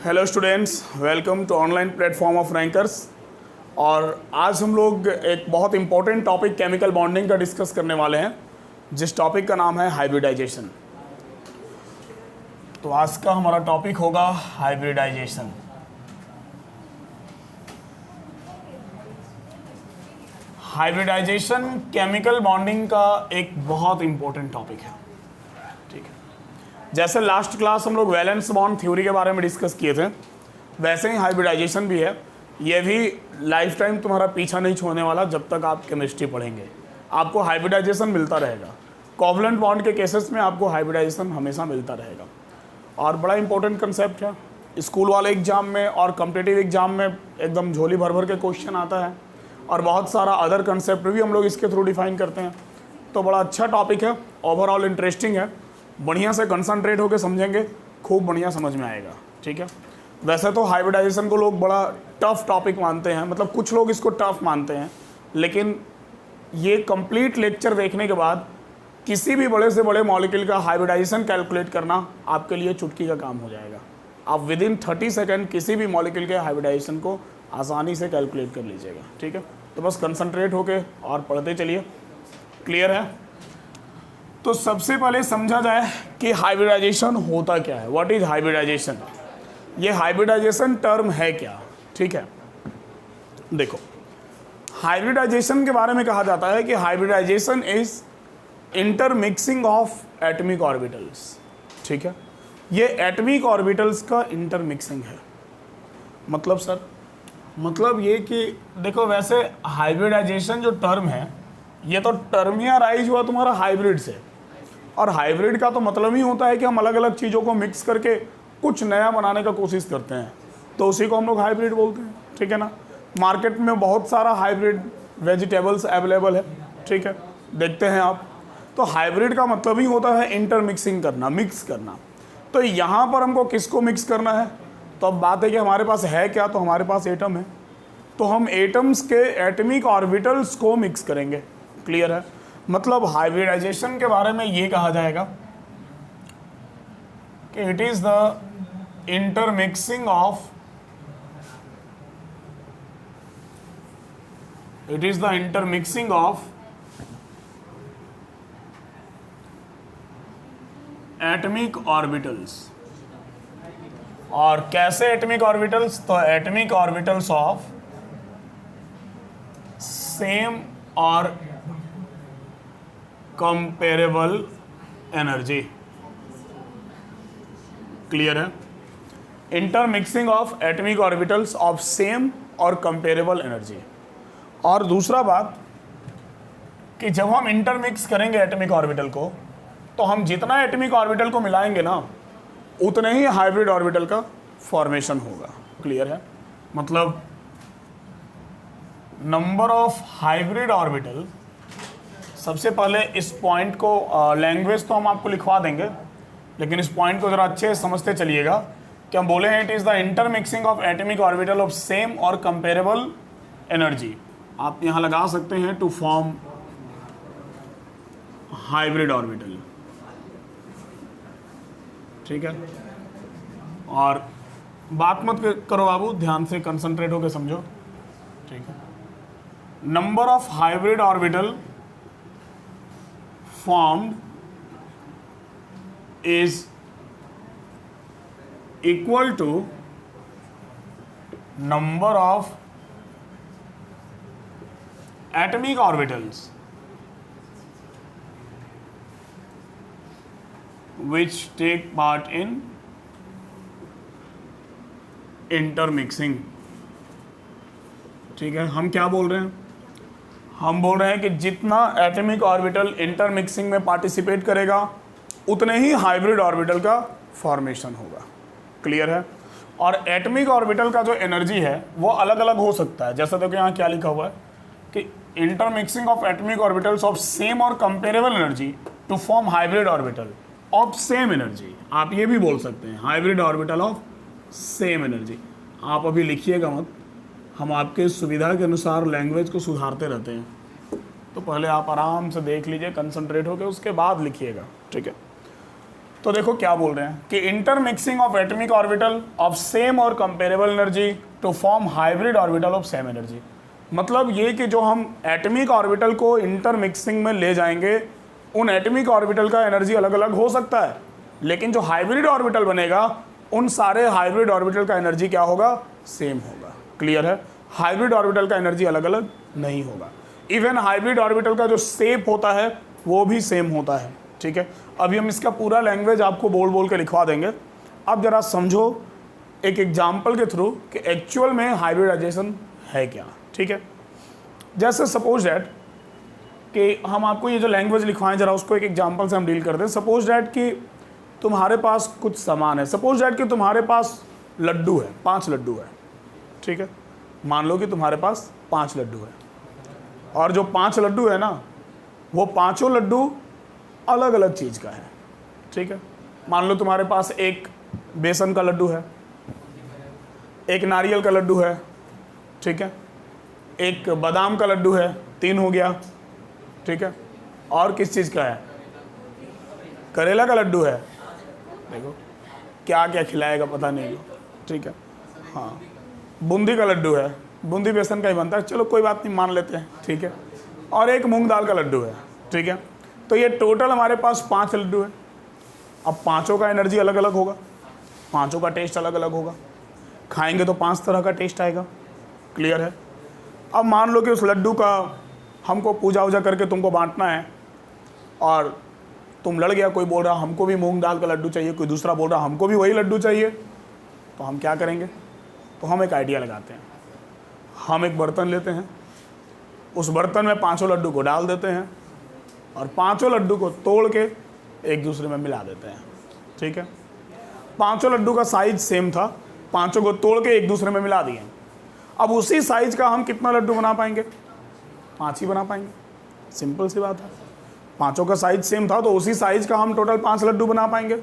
Hello students, welcome to online platform of Rankers. और आज हम लोग एक बहुत इंपॉर्टेंट टॉपिक केमिकल बॉन्डिंग का डिस्कस करने वाले हैं, जिस टॉपिक का नाम है हाइब्रिडाइजेशन। तो आज का हमारा टॉपिक होगा हाइब्रिडाइजेशन। हाइब्रिडाइजेशन केमिकल बॉन्डिंग का एक बहुत इंपॉर्टेंट टॉपिक है। ठीक है, जैसे लास्ट क्लास हम लोग वैलेंस बॉन्ड थ्योरी के बारे में डिस्कस किए थे, वैसे ही हाइब्रिडाइजेशन भी है। ये भी लाइफ टाइम तुम्हारा पीछा नहीं छोड़ने वाला। जब तक आप केमिस्ट्री पढ़ेंगे आपको हाइब्रिडाइजेशन मिलता रहेगा। कोवलेंट बॉन्ड के केसेस में आपको हाइब्रिडाइजेशन हमेशा मिलता रहेगा और बड़ा इंपॉर्टेंट कंसेप्ट है। स्कूल वाले एग्जाम में और कॉम्पिटिटिव एग्जाम में एकदम झोली भर भर के क्वेश्चन आता है और बहुत सारा अदर कंसेप्ट भी हम लोग इसके थ्रू डिफाइन करते हैं। तो बड़ा अच्छा टॉपिक है, ओवरऑल इंटरेस्टिंग है। बढ़िया से कंसंट्रेट होकर समझेंगे, खूब बढ़िया समझ में आएगा। ठीक है, वैसे तो हाइब्रिडाइजेशन को लोग बड़ा टफ टॉपिक मानते हैं, मतलब कुछ लोग इसको टफ मानते हैं, लेकिन ये कंप्लीट लेक्चर देखने के बाद किसी भी बड़े से बड़े मॉलिक्यूल का हाइब्रिडाइजेशन कैलकुलेट करना आपके लिए चुटकी का काम हो जाएगा। आप विद इन 30 सेकेंड किसी भी मॉलिक्यूल के हाइब्रिडाइजेशन को आसानी से कैलकुलेट कर लीजिएगा। ठीक है, तो बस कंसंट्रेट होके और पढ़ते चलिए। क्लियर है? तो सबसे पहले समझा जाए कि हाइब्रिडाइजेशन होता क्या है। What is hybridization? ये हाइब्रिडाइजेशन टर्म है क्या? ठीक है, देखो, हाइब्रिडाइजेशन के बारे में कहा जाता है कि hybridization is intermixing of atomic orbitals. ठीक है, ये एटॉमिक ऑर्बिटल्स का इंटरमिक्सिंग है। मतलब सर, मतलब ये कि देखो, वैसे हाइब्रिडाइजेशन जो टर्म है, ये तो टर्म ही अराइज हुआ तुम्हारा हाइब्रिड से। और हाइब्रिड का तो मतलब ही होता है कि हम अलग अलग चीज़ों को मिक्स करके कुछ नया बनाने का कोशिश करते हैं, तो उसी को हम लोग हाइब्रिड बोलते हैं। ठीक है ना? मार्केट में बहुत सारा हाइब्रिड वेजिटेबल्स अवेलेबल है। ठीक है, देखते हैं आप। तो हाइब्रिड का मतलब ही होता है इंटरमिक्सिंग करना, मिक्स करना। तो यहाँ पर हमको किसको मिक्स करना है? तो अब बात है कि हमारे पास है क्या? तो हमारे पास एटम है, तो हम एटम्स के एटॉमिक ऑर्बिटल्स को मिक्स करेंगे। क्लियर है? मतलब हाइब्रिडाइजेशन के बारे में ये कहा जाएगा कि it is the intermixing of atomic orbitals. और कैसे एटॉमिक ऑर्बिटल्स? तो एटॉमिक ऑर्बिटल्स ऑफ सेम और कंपेरेबल एनर्जी। क्लियर है? Intermixing of atomic orbitals of same और कंपेरेबल एनर्जी। और दूसरा बात कि जब हम इंटरमिक्स करेंगे एटॉमिक ऑर्बिटल को, तो हम जितना एटॉमिक ऑर्बिटल को मिलाएंगे ना, उतने ही हाइब्रिड ऑर्बिटल का फॉर्मेशन होगा। क्लियर है? मतलब नंबर ऑफ हाइब्रिड ऑर्बिटल, सबसे पहले इस पॉइंट को लैंग्वेज तो हम आपको लिखवा देंगे, लेकिन इस पॉइंट को ज़रा अच्छे से समझते चलिएगा कि हम बोले हैं it is the intermixing of atomic orbital of same और कंपेरेबल एनर्जी। आप यहाँ लगा सकते हैं टू फॉर्म हाइब्रिड ऑर्बिटल। ठीक है, और बात मत करो बाबू, ध्यान से कंसंट्रेट होकर समझो। ठीक है, number of hybrid orbital formed is equal to number of atomic orbitals which take part in intermixing। ठीक है, हम क्या बोल रहे हैं? हम बोल रहे हैं कि जितना एटॉमिक ऑर्बिटल इंटरमिक्सिंग में पार्टिसिपेट करेगा, उतने ही हाइब्रिड ऑर्बिटल का फॉर्मेशन होगा। क्लियर है? और एटॉमिक ऑर्बिटल का जो एनर्जी है वो अलग अलग हो सकता है। जैसा देखो यहाँ क्या लिखा हुआ है कि intermixing of atomic orbitals of same और comparable energy to form hybrid orbital of same energy. आप ये भी बोल सकते हैं hybrid orbital of same energy. आप अभी लिखिएगा मत, हम आपके सुविधा के अनुसार लैंग्वेज को सुधारते रहते हैं, तो पहले आप आराम से देख लीजिए, कंसंट्रेट होकर, उसके बाद लिखिएगा। ठीक है, तो देखो क्या बोल रहे हैं कि intermixing of atomic orbital of same और comparable energy to form hybrid orbital of same energy. मतलब ये कि जो हम एटॉमिक ऑर्बिटल को इंटरमिक्सिंग में ले जाएंगे, उन एटॉमिक ऑर्बिटल का एनर्जी अलग अलग हो सकता है, लेकिन जो हाइब्रिड ऑर्बिटल बनेगा उन सारे हाइब्रिड ऑर्बिटल का एनर्जी क्या होगा, सेम होगा। क्लियर है? हाइब्रिड ऑर्बिटल का एनर्जी अलग अलग नहीं होगा। इवन हाइब्रिड ऑर्बिटल का जो शेप होता है वो भी सेम होता है। ठीक है, अभी हम इसका पूरा लैंग्वेज आपको बोल बोल के लिखवा देंगे। अब जरा समझो एक एग्जाम्पल के थ्रू कि एक्चुअल में हाइब्रिडाइजेशन है क्या। ठीक है, जैसे सपोज डैट कि हम आपको ये जो लैंग्वेज लिखवाएं, जरा उसको एक एग्जाम्पल से हम डील करते हैं। सपोज डैट कि तुम्हारे पास कुछ सामान है। सपोज डैट कि तुम्हारे पास लड्डू है, 5 लड्डू है। ठीक है, मान लो कि तुम्हारे पास 5 लड्डू है, और जो 5 लड्डू है ना, वो पाँचों लड्डू अलग अलग चीज़ का है। ठीक है, मान लो तुम्हारे पास एक बेसन का लड्डू है, एक नारियल का लड्डू है, ठीक है, एक बादाम का लड्डू है, 3 हो गया। ठीक है, और किस चीज़ का है, करेला का लड्डू है। देखो क्या क्या खिलाएगा पता नहीं। ठीक है, हाँ, बूंदी का लड्डू है, बूंदी बेसन का ही बनता है, चलो कोई बात नहीं, मान लेते हैं। ठीक है, और एक मूंग दाल का लड्डू है। ठीक है, तो ये टोटल हमारे पास 5 लड्डू है। अब पाँचों का एनर्जी अलग अलग होगा, पाँचों का टेस्ट अलग अलग होगा, खाएंगे तो 5 तरह का टेस्ट आएगा। क्लियर है? अब मान लो कि उस लड्डू का हमको पूजा वूजा करके तुमको बांटना है, और तुम लड़ गया, कोई बोल रहा हमको भी मूंग दाल का लड्डू चाहिए, कोई दूसरा बोल रहा हमको भी वही लड्डू चाहिए, तो हम क्या करेंगे? तो हम एक आइडिया लगाते हैं। हम एक बर्तन लेते हैं, उस बर्तन में 5 लड्डू को डाल देते हैं, और 5 लड्डू को तोड़ के एक दूसरे में मिला देते हैं। ठीक है, 5 लड्डू का साइज सेम था, 5 को तोड़ के एक दूसरे में मिला दिए। अब उसी साइज का हम कितना लड्डू बना पाएंगे? 5 ही बना पाएंगे। सिंपल सी बात है, 5 का साइज सेम था तो उसी साइज का हम टोटल 5 लड्डू बना पाएंगे।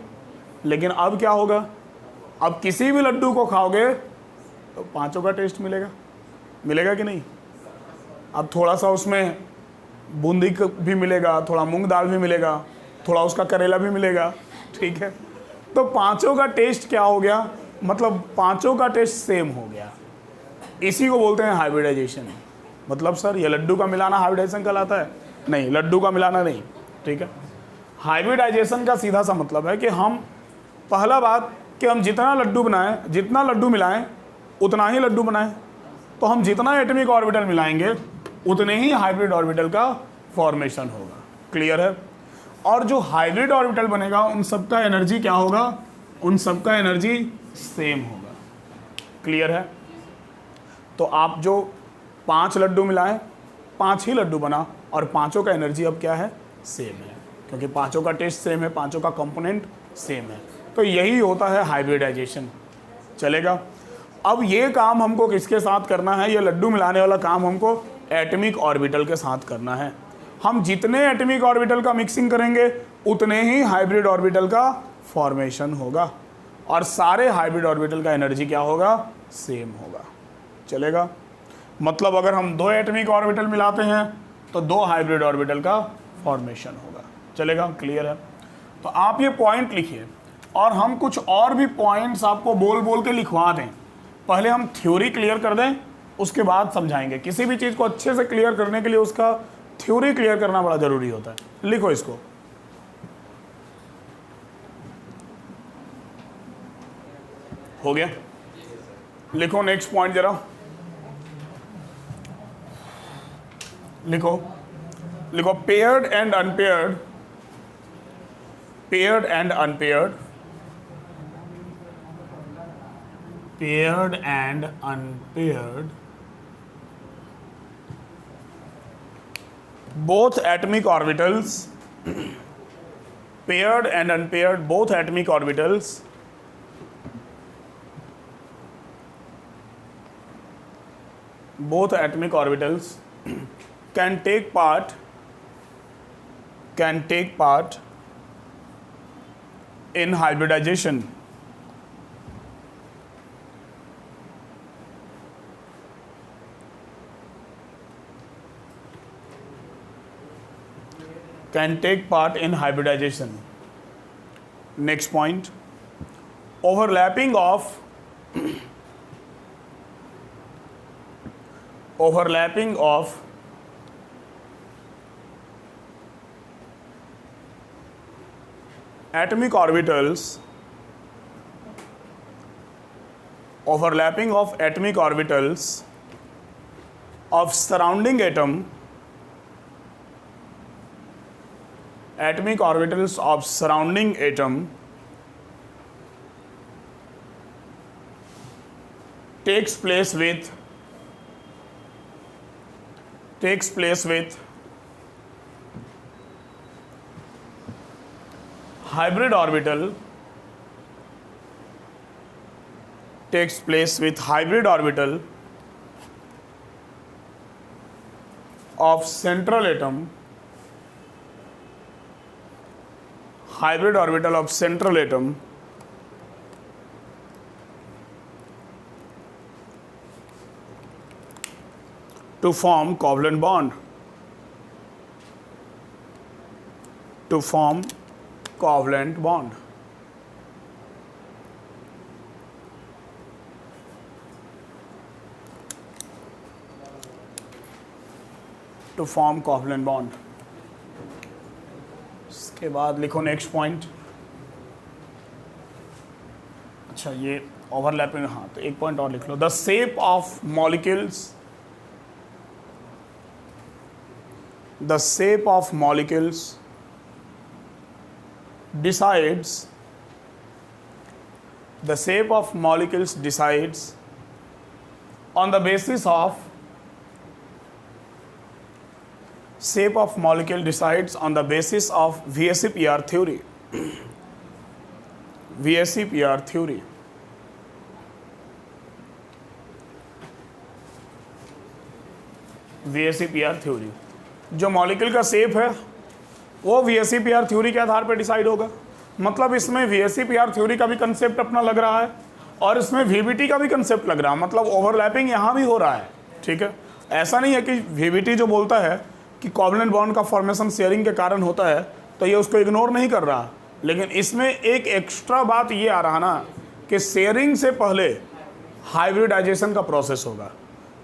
लेकिन अब क्या होगा, अब किसी भी लड्डू को खाओगे तो 5 का टेस्ट मिलेगा, मिलेगा कि नहीं? अब थोड़ा सा उसमें बूंदी भी मिलेगा, थोड़ा मूंग दाल भी मिलेगा, थोड़ा उसका करेला भी मिलेगा। ठीक है, तो 5 का टेस्ट क्या हो गया, मतलब 5 का टेस्ट सेम हो गया। इसी को बोलते हैं हाइब्रिडाइजेशन। मतलब सर ये लड्डू का मिलाना हाइब्रिडाइजेशन कहलाता है? नहीं, लड्डू का मिलाना नहीं। ठीक है, हाइब्रिडाइजेशन का सीधा सा मतलब है कि हम, पहला बात कि हम जितना लड्डू बनाएं, जितना लड्डू मिलाएं उतना ही लड्डू बनाएं। तो हम जितना एटॉमिक ऑर्बिटल मिलाएंगे उतने ही हाइब्रिड ऑर्बिटल का फॉर्मेशन होगा। क्लियर है? और जो हाइब्रिड ऑर्बिटल बनेगा उन सबका एनर्जी क्या होगा, उन सबका एनर्जी सेम होगा। क्लियर है? तो आप जो 5 लड्डू मिलाएं, 5 ही लड्डू बना, और 5 का एनर्जी अब क्या है, सेम है, क्योंकि 5 का टेस्ट सेम है, 5 का कंपोनेंट सेम है। तो यही होता है हाइब्रिडाइजेशन। चलेगा? अब ये काम हमको किसके साथ करना है, ये लड्डू मिलाने वाला काम हमको एटॉमिक ऑर्बिटल के साथ करना है। हम जितने एटॉमिक ऑर्बिटल का मिक्सिंग करेंगे उतने ही हाइब्रिड ऑर्बिटल का फॉर्मेशन होगा, और सारे हाइब्रिड ऑर्बिटल का एनर्जी क्या होगा, सेम होगा। चलेगा? मतलब अगर हम 2 एटॉमिक ऑर्बिटल मिलाते हैं तो 2 हाइब्रिड ऑर्बिटल का फॉर्मेशन होगा। चलेगा? क्लियर है? तो आप ये पॉइंट लिखिए, और हम कुछ और भी पॉइंट्स आपको बोल बोल के लिखवा दें। पहले हम थ्योरी क्लियर कर दें, उसके बाद समझाएंगे। किसी भी चीज़ को अच्छे से क्लियर करने के लिए उसका थ्योरी क्लियर करना बड़ा ज़रूरी होता है। लिखो इसको। हो गया? लिखो नेक्स्ट पॉइंट जरा। लिखो, लिखो paired and unpaired, paired and unpaired, paired and unpaired, both atomic orbitals, paired and unpaired, both atomic orbitals can take part in hybridization. Can take part in hybridization. Next point, overlapping of atomic orbitals of surrounding atom, takes place with hybrid orbital of central atom, to form covalent bond. To form covalent bond. To form covalent bond. इसके बाद लिखो next point. अच्छा ये overlapping, हाँ तो एक point और लिख लो। The shape of molecules, the shape of molecules decides on the basis of VSEPR theory. VSEPR theory. VSEPR theory. जो मॉलिक्यूल का शेप है वो VSEPR थ्योरी के आधार पर डिसाइड होगा। मतलब इसमें VSEPR थ्योरी का भी कंसेप्ट अपना लग रहा है और इसमें VBT का भी कंसेप्ट लग रहा है, मतलब ओवरलैपिंग यहाँ भी हो रहा है। ठीक है, ऐसा नहीं है कि VBT जो बोलता है कि कोवलेंट बॉन्ड का फॉर्मेशन शेयरिंग के कारण होता है तो ये उसको इग्नोर नहीं कर रहा, लेकिन इसमें एक एक्स्ट्रा बात ये आ रहा ना कि शेयरिंग से पहले हाइब्रिडाइजेशन का प्रोसेस होगा।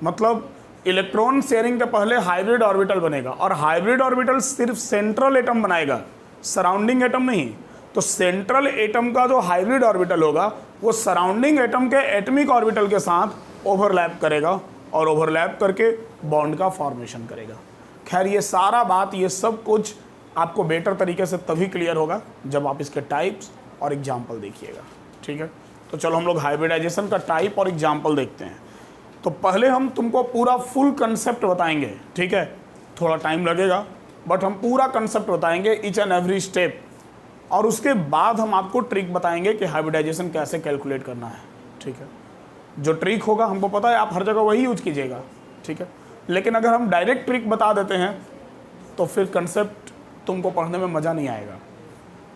मतलब इलेक्ट्रॉन शेयरिंग के पहले हाइब्रिड ऑर्बिटल बनेगा और हाइब्रिड ऑर्बिटल सिर्फ सेंट्रल एटम बनाएगा, सराउंडिंग एटम नहीं। तो सेंट्रल एटम का जो हाइब्रिड ऑर्बिटल होगा वो सराउंडिंग एटम के एटमिक ऑर्बिटल के साथ ओवरलैप करेगा और ओवरलैप करके बॉन्ड का फॉर्मेशन करेगा। खैर ये सारा बात, ये सब कुछ आपको बेटर तरीके से तभी क्लियर होगा जब आप इसके टाइप्स और एग्जाम्पल देखिएगा। ठीक है, तो चलो हम लोग हाइब्रिडाइजेशन का टाइप और एग्जाम्पल देखते हैं। तो पहले हम तुमको पूरा फुल कंसेप्ट बताएंगे। ठीक है, थोड़ा टाइम लगेगा बट हम पूरा कंसेप्ट बताएंगे, ईच एंड एवरी स्टेप, और उसके बाद हम आपको ट्रिक बताएंगे कि हाइब्रिडाइजेशन कैसे कैलकुलेट करना है। ठीक है, जो ट्रिक होगा हमको पता है आप हर जगह वही यूज कीजिएगा। ठीक है, लेकिन अगर हम डायरेक्ट ट्रिक बता देते हैं तो फिर कंसेप्ट तुमको पढ़ने में मज़ा नहीं आएगा।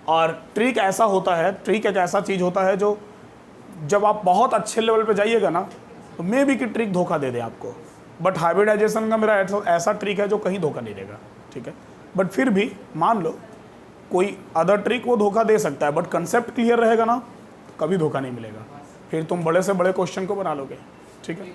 और ट्रिक ऐसा होता है, ट्रिक एक ऐसा चीज़ होता है जो जब आप बहुत अच्छे लेवल पे जाइएगा ना तो मे बी कि ट्रिक धोखा दे दे आपको, बट हाइब्रिडाइजेशन का मेरा ऐसा ट्रिक है जो कहीं धोखा नहीं देगा। ठीक है, बट फिर भी मान लो कोई अदर ट्रिक वो धोखा दे सकता है, बट कंसेप्ट क्लियर रहेगा ना तो कभी धोखा नहीं मिलेगा, फिर तुम बड़े से बड़े क्वेश्चन को बना लोगे। ठीक है,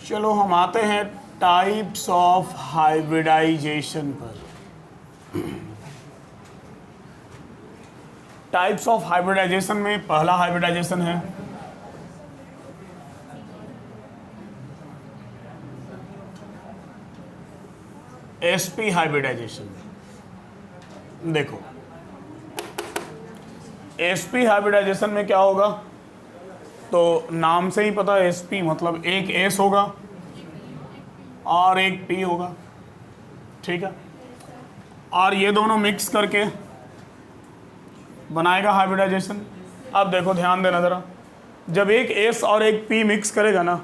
चलो हम आते हैं टाइप्स ऑफ हाइब्रिडाइजेशन पर। टाइप्स ऑफ हाइब्रिडाइजेशन में पहला हाइब्रिडाइजेशन है sp हाइब्रिडाइजेशन। देखो sp हाइब्रिडाइजेशन में क्या होगा, तो नाम से ही पता है sp मतलब एक s होगा और एक p होगा। ठीक है, और ये दोनों मिक्स करके बनाएगा हाइब्रिडाइजेशन। अब देखो ध्यान देना ज़रा, जब एक s और एक p मिक्स करेगा ना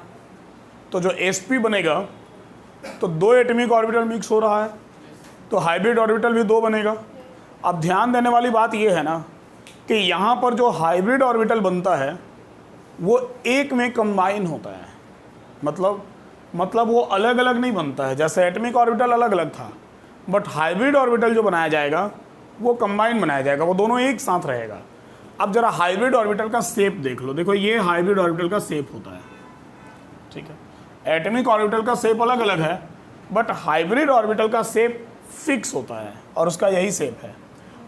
तो जो sp बनेगा तो 2 एटॉमिक ऑर्बिटल मिक्स हो रहा है, तो हाइब्रिड ऑर्बिटल भी 2 बनेगा। अब ध्यान देने वाली बात ये है ना कि यहाँ पर जो हाइब्रिड ऑर्बिटल बनता है वो एक में कंबाइन होता है, मतलब वो अलग अलग नहीं बनता है। जैसे एटॉमिक ऑर्बिटल अलग अलग था, बट हाइब्रिड ऑर्बिटल जो बनाया जाएगा वो कंबाइन बनाया जाएगा, वो दोनों एक साथ रहेगा। अब जरा हाइब्रिड ऑर्बिटल का शेप देख लो, देखो ये हाइब्रिड ऑर्बिटल का शेप होता है, ठीक है। एटॉमिक ऑर्बिटल का शेप अलग अलग है, बट हाइब्रिड ऑर्बिटल का शेप फिक्स होता है और उसका यही शेप है।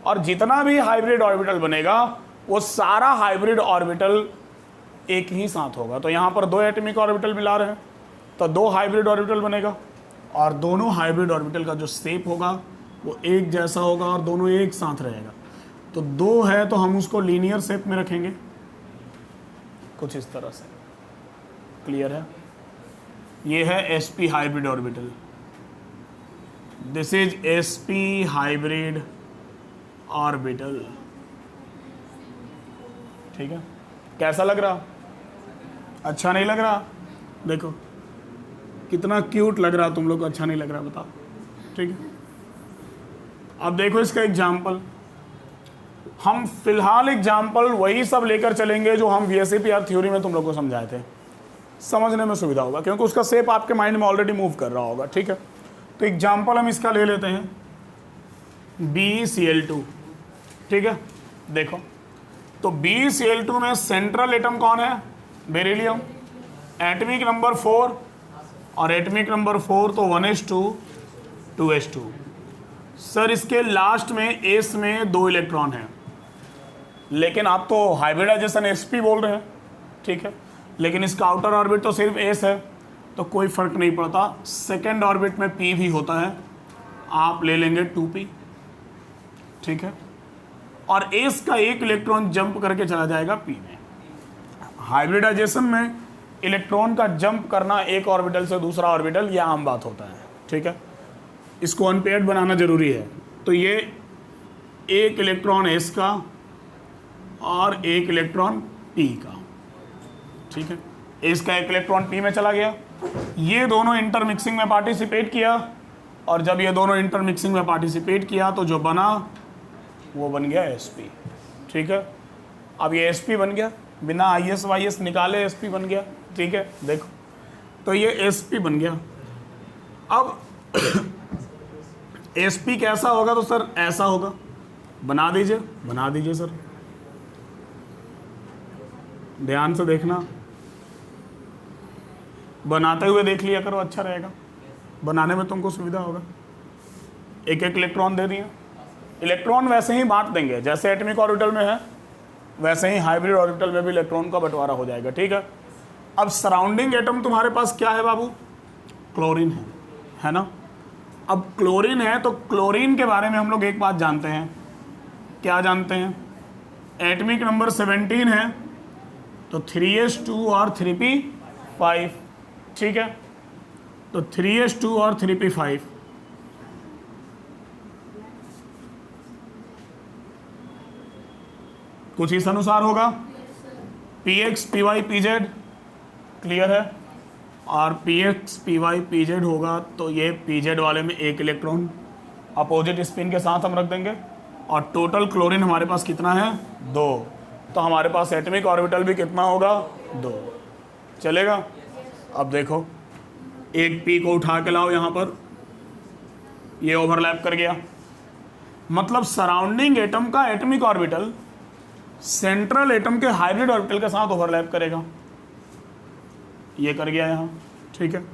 और जितना भी हाइब्रिड ऑर्बिटल बनेगा वो सारा हाइब्रिड ऑर्बिटल एक ही साथ होगा। तो यहाँ पर 2 एटॉमिक ऑर्बिटल मिला रहे हैं तो 2 हाइब्रिड ऑर्बिटल बनेगा, और दोनों हाइब्रिड ऑर्बिटल का जो शेप होगा वो एक जैसा होगा और दोनों एक साथ रहेगा। तो 2 है तो हम उसको लीनियर शेप में रखेंगे कुछ इस तरह से। क्लियर है? ये है sp hybrid orbital, this is sp hybrid orbital. ठीक है, कैसा लग रहा? अच्छा नहीं लग रहा? देखो कितना क्यूट लग रहा, तुम लोग को अच्छा नहीं लग रहा बताओ? ठीक है, अब देखो इसका एग्जाम्पल। हम फिलहाल एग्जाम्पल वही सब लेकर चलेंगे जो हम VSEPR थ्योरी में तुम लोग को समझाए थे, समझने में सुविधा होगा क्योंकि उसका शेप आपके माइंड में ऑलरेडी मूव कर रहा होगा। ठीक है, तो एग्जाम्पल हम इसका ले लेते हैं BeCl2। ठीक है, देखो तो BeCl2 में सेंट्रल एटम कौन है? बेरिलियम, एटमिक नंबर 4, और एटमिक नंबर 4 तो 1s2 2s2। सर इसके लास्ट में एस में 2 इलेक्ट्रॉन हैं, लेकिन आप तो हाइब्रिडाइजेशन sp बोल रहे हैं, ठीक है, लेकिन इसका आउटर ऑर्बिट तो सिर्फ s है, तो कोई फर्क नहीं पड़ता। सेकेंड ऑर्बिट में p भी होता है, आप ले लेंगे 2p। ठीक है, और s का 1 इलेक्ट्रॉन जंप करके चला जाएगा p में। हाइब्रिडाइजेशन में इलेक्ट्रॉन का जंप करना एक ऑर्बिटल से दूसरा ऑर्बिटल, यह आम बात होता है। ठीक है, इसको अनपेयर्ड बनाना जरूरी है। तो ये 1 इलेक्ट्रॉन s का और 1 इलेक्ट्रॉन p का। ठीक है, s का 1 इलेक्ट्रॉन p में चला गया, ये दोनों इंटरमिक्सिंग में पार्टिसिपेट किया, और जब ये दोनों इंटरमिक्सिंग में पार्टिसिपेट किया तो जो बना वो बन गया sp। ठीक है, अब ये sp बन गया, बिना IS YS निकाले sp बन गया। ठीक है, देखो तो ये sp बन गया। अब sp कैसा होगा? तो सर ऐसा होगा, बना दीजिए सर, ध्यान से देखना, बनाते हुए देख लिया करो, अच्छा रहेगा, बनाने में तुमको सुविधा होगा। 1-1 इलेक्ट्रॉन दे दिए, इलेक्ट्रॉन वैसे ही बांट देंगे जैसे एटॉमिक ऑर्बिटल में है, वैसे ही हाइब्रिड ऑर्बिटल में भी इलेक्ट्रॉन का बंटवारा हो जाएगा। ठीक है, अब सराउंडिंग एटम तुम्हारे पास क्या है बाबू? क्लोरीन है ना। अब क्लोरीन है तो क्लोरीन के बारे में हम लोग एक बात जानते हैं, क्या जानते हैं? एटमिक नंबर 17 है तो 3s2 और 3p5। ठीक है, तो 3s2 और 3p5, कुछ इस अनुसार होगा, px py pz। क्लियर है, और px py pz होगा तो ये pz वाले में 1 इलेक्ट्रॉन अपोजिट स्पिन के साथ हम रख देंगे, और टोटल क्लोरीन हमारे पास कितना है? 2। तो हमारे पास एटमिक ऑर्बिटल भी कितना होगा? 2। चलेगा? अब देखो एक p को उठा के लाओ यहाँ पर, ये ओवरलैप कर गया, मतलब सराउंडिंग एटम का एटमिक ऑर्बिटल सेंट्रल एटम के हाइब्रिड ऑर्बिटल के साथ ओवरलैप करेगा। ये कर गया यहाँ। ठीक है,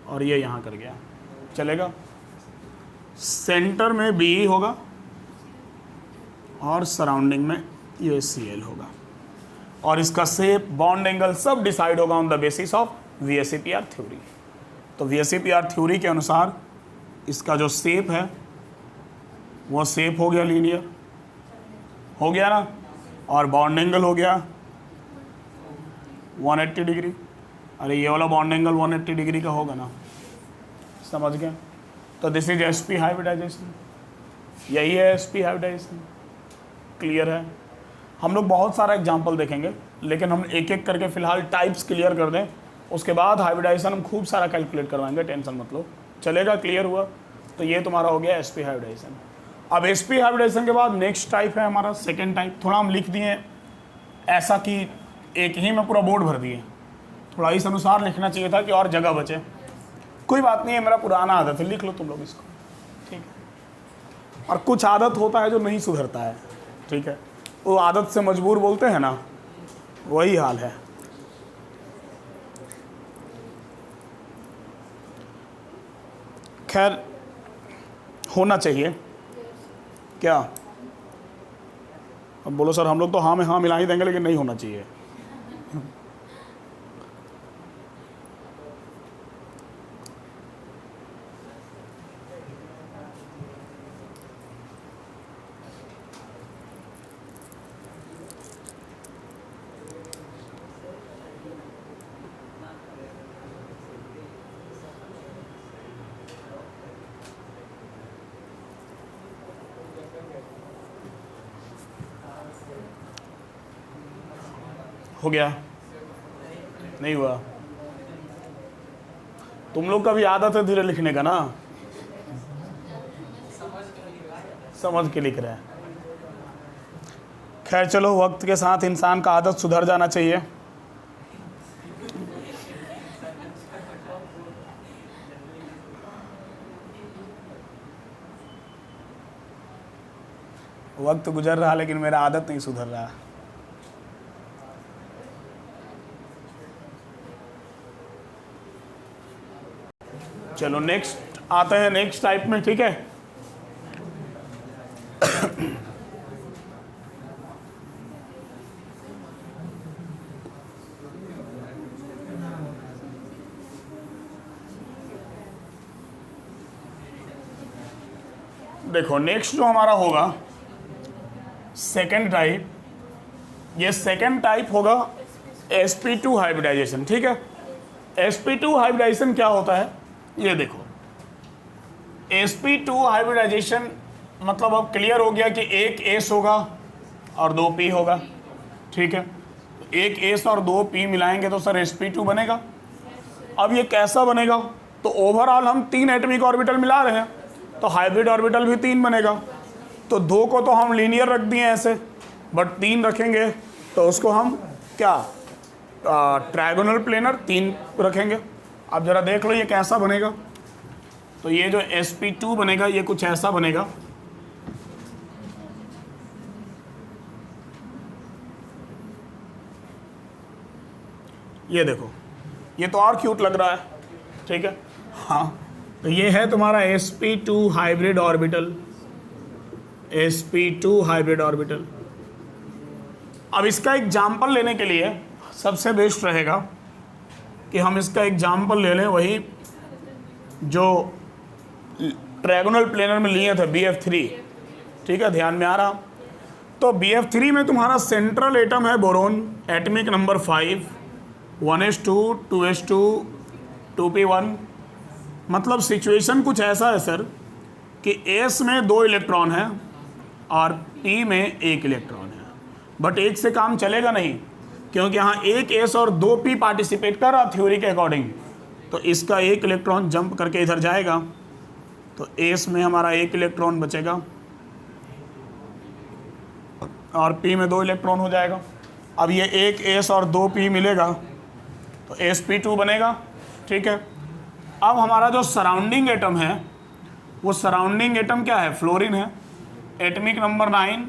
और ये यहाँ कर गया, चलेगा? सेंटर में Be होगा और सराउंडिंग में ये Cl होगा, और इसका शेप, बॉन्ड एंगल सब डिसाइड होगा on the basis of VSEPR theory. तो VSEPR थ्योरी के अनुसार इसका जो शेप है वो शेप हो गया लीनियर, हो गया ना, और बॉन्ड एंगल हो गया 180 डिग्री। अरे ये वाला बॉन्ड एंगल 180 डिग्री का होगा ना, समझ गए? तो दिस इज sp हाइब्रिडाइजेशन, यही है sp हाइब्रिडाइजेशन। क्लियर है? हम लोग बहुत सारा एग्जाम्पल देखेंगे, लेकिन हम एक एक करके फिलहाल टाइप्स क्लियर कर दें उसके बाद हाइब्रिडाइजेशन हम खूब सारा कैलकुलेट करवाएंगे, टेंशन मत लो, चलेगा। क्लियर हुआ? तो ये तुम्हारा हो गया sp हाइब्रिडाइजेशन। अब sp हाइब्रिडाइजेशन के बाद नेक्स्ट टाइप है हमारा सेकेंड टाइप। थोड़ा हम लिख दिए ऐसा कि एक ही में पूरा बोर्ड भर दिए, थोड़ा इस अनुसार लिखना चाहिए था कि और जगह बचे। कोई बात नहीं है, मेरा पुराना आदत है, लिख लो तुम लोग इसको, ठीक है। और कुछ आदत होता है जो नहीं सुधरता है, ठीक है, वो आदत से मजबूर बोलते हैं ना, वही हाल है। खैर होना चाहिए क्या? अब बोलो सर हम लोग तो हाँ में हाँ मिला ही देंगे, लेकिन नहीं होना चाहिए। हो गया? नहीं हुआ? तुम लोग का भी आदत है धीरे लिखने का ना, समझ के लिख रहे हैं। खैर चलो, वक्त के साथ इंसान का आदत सुधर जाना चाहिए। वक्त गुजर रहा लेकिन मेरा आदत नहीं सुधर रहा। चलो नेक्स्ट आते हैं नेक्स्ट टाइप में, ठीक है। देखो नेक्स्ट जो हमारा होगा सेकेंड टाइप, ये सेकेंड टाइप होगा sp2 हाइब्रिडाइजेशन, ठीक है। sp2 हाइब्रिडाइजेशन क्या होता है ये देखो। sp2 हाइब्रिडाइजेशन मतलब अब क्लियर हो गया कि एक s होगा और 2 p होगा, ठीक है। एक s और 2 p मिलाएंगे तो सर sp2 बनेगा। अब ये कैसा बनेगा? तो ओवरऑल हम 3 एटॉमिक ऑर्बिटल मिला रहे हैं, तो हाइब्रिड ऑर्बिटल भी 3 बनेगा। तो 2 को तो हम लीनियर रख दिए ऐसे, बट 3 रखेंगे तो उसको हम क्या ट्रायगोनल प्लेनर 3 रखेंगे। अब जरा देख लो ये कैसा बनेगा। तो ये जो sp2 बनेगा ये कुछ ऐसा बनेगा। ये देखो, ये तो और क्यूट लग रहा है, ठीक है। हाँ, तो ये है तुम्हारा sp2 hybrid orbital, sp2 hybrid orbital. अब इसका एग्जाम्पल लेने के लिए सबसे बेस्ट रहेगा कि हम इसका एग्जाम्पल ले लें वही जो ट्रायगोनल प्लेनर में लिए थे BF3, ठीक है, ध्यान में आ रहा। तो BF3 में तुम्हारा सेंट्रल एटम है boron, atomic number 5, 1s2 2s2 2p1। मतलब सिचुएशन कुछ ऐसा है सर कि S में 2 इलेक्ट्रॉन है और P में 1 इलेक्ट्रॉन है, बट एक से काम चलेगा नहीं, क्योंकि यहाँ 1 S और 2 P पार्टिसिपेट कर रहा थ्योरी के अकॉर्डिंग। तो इसका 1 इलेक्ट्रॉन जंप करके इधर जाएगा, तो S में हमारा 1 इलेक्ट्रॉन बचेगा और P में 2 इलेक्ट्रॉन हो जाएगा। अब ये 1 S और 2 P मिलेगा तो sp2 बनेगा, ठीक है। अब हमारा जो सराउंडिंग एटम है वो सराउंडिंग एटम क्या है? फ्लोरीन है, एटमिक नंबर 9,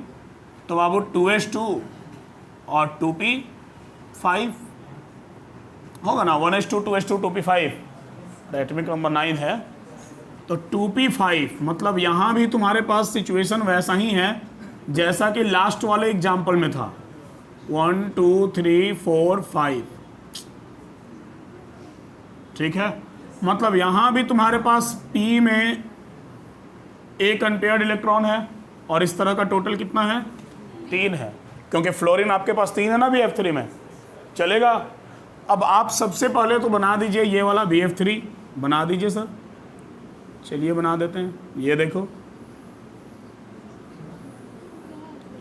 तो बाबू 2s2 और 2p5 होगा ना, 1s2 2s2 2p5, atomic number 9 है तो 2p5। मतलब यहाँ भी तुम्हारे पास सिचुएशन वैसा ही है जैसा कि लास्ट वाले एग्जाम्पल में था, 1 2 3 4 5, ठीक है। मतलब यहाँ भी तुम्हारे पास P में 1 अनपेयर्ड इलेक्ट्रॉन है और इस तरह का टोटल कितना है? 3 है, क्योंकि फ्लोरीन आपके पास 3 है ना BF3 में, चलेगा। अब आप सबसे पहले तो बना दीजिए ये वाला BF3 बना दीजिए सर, चलिए बना देते हैं। ये देखो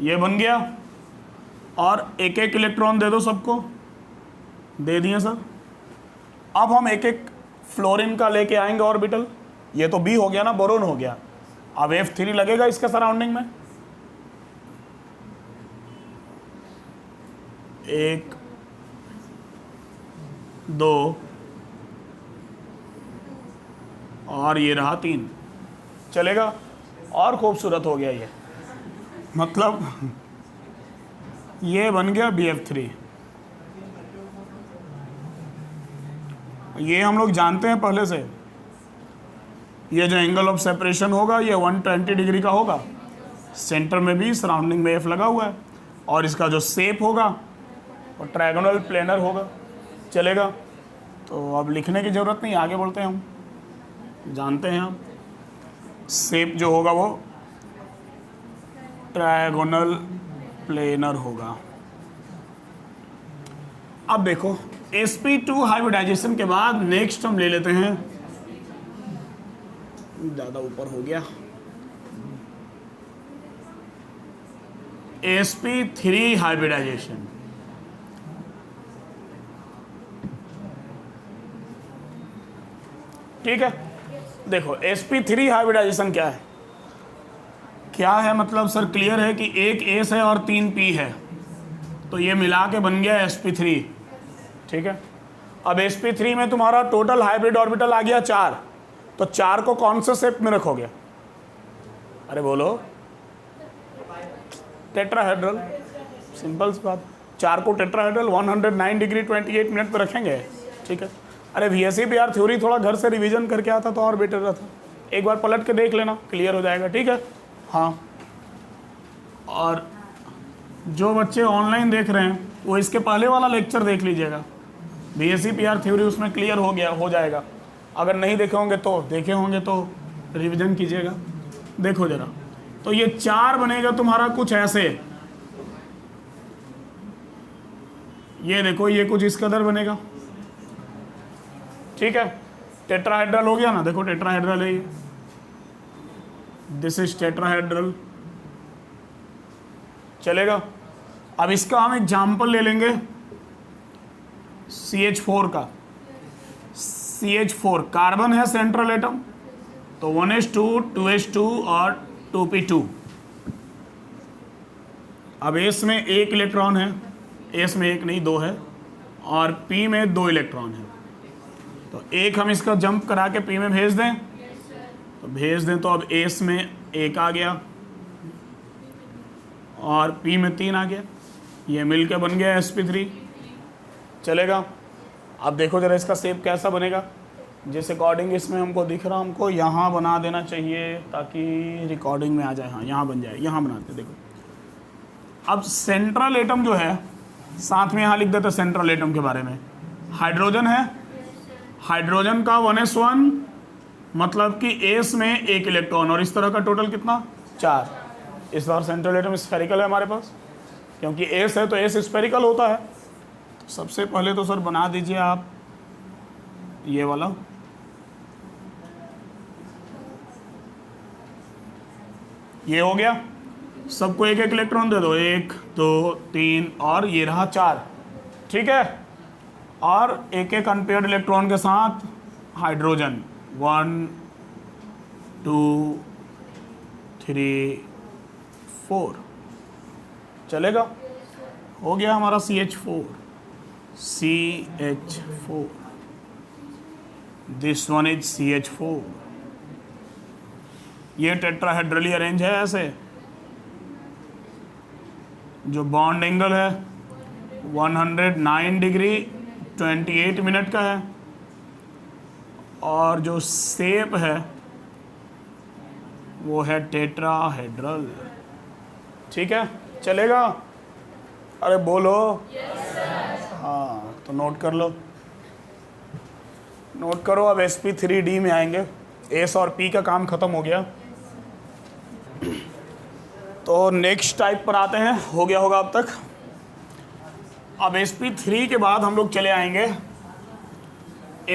ये बन गया और 1 1 इलेक्ट्रॉन दे दो सबको, दे दिए सर। अब हम एक एक फ्लोरीन का लेके आएंगे ऑर्बिटल। ये तो बी हो गया ना, बोरोन हो गया। अब F3 लगेगा इसके सराउंडिंग में, 1 2 और ये रहा 3। चलेगा? और खूबसूरत हो गया ये, मतलब ये बन गया BF3। ये हम लोग जानते हैं पहले से, ये जो एंगल ऑफ सेपरेशन होगा ये 120 डिग्री का होगा, सेंटर में भी, सराउंडिंग में F लगा हुआ है, और इसका जो शेप होगा वो ट्रायगोनल प्लेनर होगा। चलेगा? तो अब लिखने की ज़रूरत नहीं, आगे बढ़ते हैं, हम जानते हैं। हम शेप जो होगा वो ट्रायगोनल प्लेनर होगा। अब देखो sp2 हाइब्रिडाइजेशन के बाद नेक्स्ट हम ले लेते हैं, ज़्यादा ऊपर हो गया, sp3 हाइब्रिडाइजेशन। ठीक है? देखो sp3 हाइब्रिडाइजेशन क्या है? क्या है मतलब सर क्लियर है कि एक S है और 3 P है, तो ये मिला के बन गया sp3। ठीक है? अब sp3 में तुम्हारा टोटल हाइब्रिड ऑर्बिटल आ गया 4, तो 4 को कौन से शेप में रखोगे? अरे बोलो, टेट्राहेड्रल। सिंपल सी बात, 4 को टेट्राहेड्रल 109 डिग्री 28 मिनट पर रखेंगे। ठीक है? अरे VSE यार थ्योरी थोड़ा घर से रिवीजन करके आता तो और बेटर रहता, एक बार पलट के देख लेना, क्लियर हो जाएगा। ठीक है? हाँ, और जो बच्चे ऑनलाइन देख रहे हैं वो इसके पहले वाला लेक्चर देख लीजिएगा, BSc PR थ्योरी, उसमें क्लियर हो जाएगा। अगर नहीं देखे होंगे तो देखे होंगे तो रिवीजन कीजिएगा। देखो जरा, तो ये 4 बनेगा तुम्हारा कुछ ऐसे, ये देखो ये कुछ इस कदर बनेगा। ठीक है? टेट्राहेड्रल हो गया ना, देखो टेट्राहेड्रल है ये, दिस इज टेट्राहेड्रल। चलेगा? अब इसका हम एग्जाम्पल ले लेंगे CH4 का। CH4 कार्बन है सेंट्रल एटम, तो 1s2 2s2 और 2p2। अब S में 1 इलेक्ट्रॉन है, S में 1 नहीं 2 है, और P में 2 इलेक्ट्रॉन है, तो एक हम इसका जंप करा के P में भेज दें, तो भेज दें, तो अब S में 1 आ गया और P में 3 आ गया, ये मिलके बन गया sp3। चलेगा? अब देखो जरा इसका शेप कैसा बनेगा, जिस अकॉर्डिंग इसमें हमको दिख रहा, हमको यहाँ बना देना चाहिए ताकि रिकॉर्डिंग में आ जाए। हाँ, यहाँ बन जाए, यहाँ बनाते। देखो अब सेंट्रल एटम जो है, साथ में यहाँ लिख देते सेंट्रल एटम के बारे में। हाइड्रोजन है, हाइड्रोजन का 1s1 मतलब कि S में 1 इलेक्ट्रॉन, और इस तरह का टोटल कितना 4। इस बार सेंट्रल एटम स्फेरिकल है हमारे पास, क्योंकि S है तो S स्फेरिकल होता है। तो सबसे पहले तो सर बना दीजिए आप ये वाला, ये हो गया। सबको 1-1 इलेक्ट्रॉन दे दो, 1 2 3 और ये रहा 4। ठीक है? और 1-1 अनपेयर्ड इलेक्ट्रॉन के साथ हाइड्रोजन, 1 2 3 4। चलेगा? हो गया हमारा CH4। This one is CH4। ये टेट्राहेड्रली अरेंज है ऐसे, जो बॉन्ड एंगल है 109 डिग्री 28 मिनट का है, और जो शेप है वो है टेट्राहेड्रल। ठीक है? चलेगा? अरे बोलो। हाँ, तो नोट कर लो, नोट करो। अब sp3d में आएंगे, S और P का काम खत्म हो गया, तो नेक्स्ट टाइप पर आते हैं। हो गया होगा अब तक। अब sp3 के बाद हम लोग चले आएंगे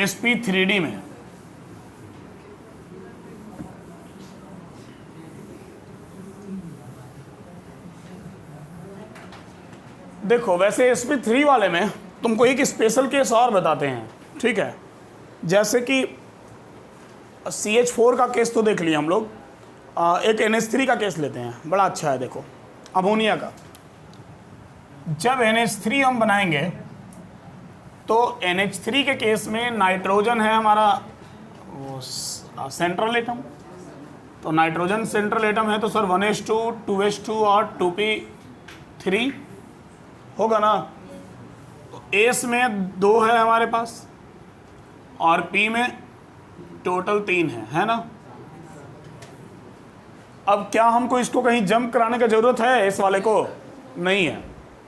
sp3d में। देखो वैसे sp3 वाले में तुमको एक स्पेशल केस और बताते हैं। ठीक है? जैसे कि CH4 का केस तो देख लिया हम लोग, एक NH3 का केस लेते हैं, बड़ा अच्छा है। देखो अमोनिया का, जब NH3 हम बनाएंगे तो NH3 के केस में नाइट्रोजन है हमारा वो सेंट्रल एटम, तो नाइट्रोजन सेंट्रल एटम है, तो सर 1s2 2s2 और 2p3 होगा ना। तो एस में 2 है हमारे पास और पी में टोटल 3 है ना। अब क्या हमको इसको कहीं जंप कराने की जरूरत है? इस वाले को नहीं है।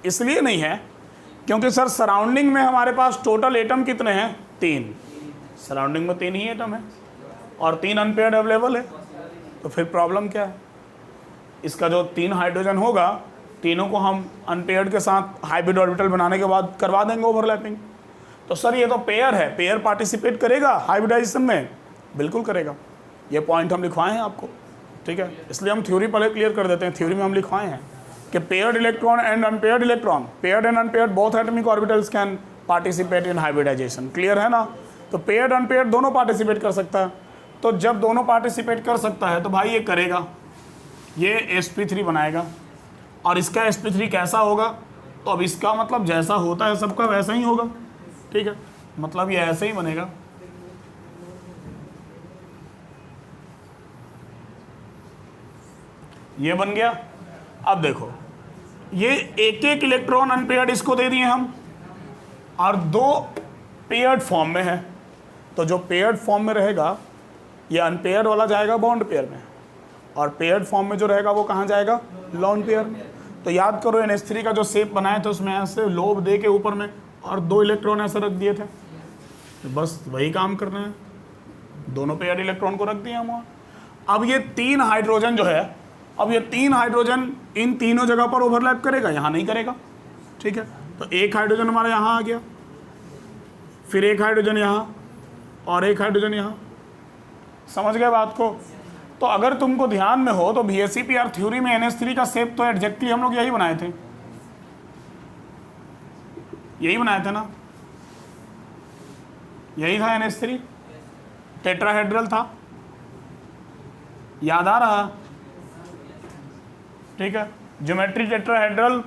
इसलिए नहीं है क्योंकि सर सराउंडिंग में हमारे पास टोटल एटम कितने हैं? 3। सराउंडिंग में 3 ही एटम है और 3 अनपेयर्ड अवेलेबल है, तो फिर प्रॉब्लम क्या है? इसका जो 3 हाइड्रोजन होगा, तीनों को हम अनपेयर्ड के साथ हाइब्रिड ऑर्बिटल बनाने के बाद करवा देंगे ओवरलैपिंग। तो सर ये तो पेयर है, पेयर पार्टिसिपेट करेगा हाइब्रिडाइजेशन में? बिल्कुल करेगा। ये पॉइंट हम लिखवाए हैं आपको, ठीक है। इसलिए हम थ्योरी पहले क्लियर कर देते हैं। थ्योरी में हम लिखवाए हैं कि paired electron and unpaired electron, paired and unpaired both atomic orbitals can participate in hybridization. Clear है ना? तो पेयर्ड अनपेयर्ड दोनों पार्टिसिपेट कर सकता है। तो जब दोनों पार्टिसिपेट कर सकता है तो भाई ये करेगा, ये sp3 बनाएगा। और इसका sp3 कैसा होगा? तो अब इसका मतलब जैसा होता है सबका वैसा ही होगा, ठीक है। मतलब ये ऐसे ही बनेगा, ये बन गया। अब देखो ये एक एक इलेक्ट्रॉन अनपेयर्ड इसको दे दिए हम और 2 पेयर्ड फॉर्म में है। तो जो पेयर्ड फॉर्म में रहेगा ये अनपेयर्ड वाला जाएगा बॉन्ड पेयर में, और पेयर्ड फॉर्म में जो रहेगा वो कहाँ जाएगा? लॉन पेयर में। तो याद करो NH3 का जो शेप बनाए थे उसमें ऐसे लोब दे के ऊपर में और 2 इलेक्ट्रॉन ऐसे रख दिए थे, तो बस वही काम करना है, दोनों पेयर्ड इलेक्ट्रॉन को रख दिए हम वहाँ। अब ये 3 हाइड्रोजन जो है, अब ये 3 हाइड्रोजन इन तीनों जगह पर ओवरलैप करेगा? यहाँ नहीं करेगा, ठीक है। तो एक हाइड्रोजन हमारा यहाँ आ गया, फिर एक हाइड्रोजन यहाँ और एक हाइड्रोजन यहाँ। समझ गए बात को? तो अगर तुमको ध्यान में हो तो VSEPR थ्योरी में NH3 का शेप तो एग्जैक्टली हम लोग यही बनाए थे, यही बनाए थे ना, यही था NH3, टेट्राहेड्रल था, याद आ रहा? ठीक है, geometry tetrahedral,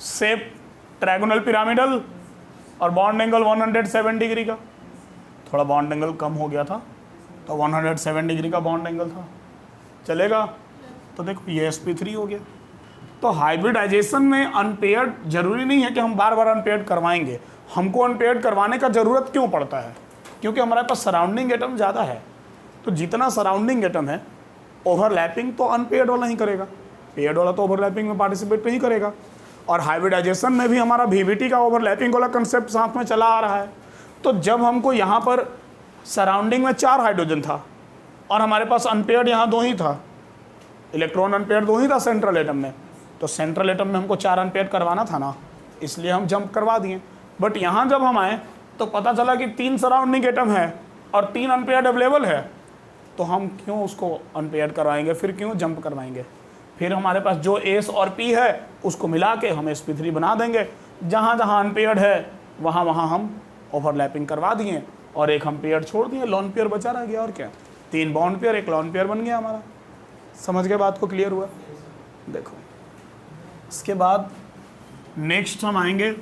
shape trigonal pyramidal और बॉन्ड एंगल 107 डिग्री का। थोड़ा बॉन्ड एंगल कम हो गया था तो 107 डिग्री का बॉन्ड एंगल था, चलेगा। तो देखो ये sp3 हो गया। तो हाइब्रिडाइजेशन में अनपेयर्ड जरूरी नहीं है कि हम बार बार अनपेयर्ड करवाएंगे। हमको अनपेयर्ड करवाने का ज़रूरत क्यों पड़ता है? क्योंकि हमारे पास सराउंडिंग एटम ज़्यादा है, तो जितना सराउंडिंग एटम है ओवरलैपिंग तो अनपेयर्ड वाला ही करेगा, पेयर्ड वाला तो ओवरलैपिंग में पार्टिसिपेट नहीं करेगा। और हाइब्रिडाइजेशन में भी हमारा VVT का ओवरलैपिंग वाला कंसेप्ट साथ में चला आ रहा है। तो जब हमको यहाँ पर सराउंडिंग में 4 हाइड्रोजन था और हमारे पास अनपेयर्ड यहाँ 2 ही था, इलेक्ट्रॉन अनपेयर्ड 2 ही था सेंट्रल एटम में, तो सेंट्रल एटम में हमको 4 अनपेयर्ड करवाना था ना, इसलिए हम जंप करवा दिए। बट यहाँ जब हम आए तो पता चला कि 3 सराउंडिंग एटम है और 3 अनपेयर्ड अवेलेबल है, तो हम क्यों उसको अनपेयर्ड करवाएंगे? फिर क्यों जंप करवाएंगे? फिर हमारे पास जो S और P है उसको मिला के हम sp3 बना देंगे। जहाँ जहाँ अनपेयर्ड है वहाँ वहाँ हम ओवरलैपिंग करवा दिए और एक हम पेयर छोड़ दिए, लॉन पेयर बचा रह गया। और क्या, 3 बॉन्ड पेयर 1 लॉन पेयर बन गया हमारा। समझ गए बात को? क्लियर हुआ? देखो इसके बाद नेक्स्ट हम आएंगे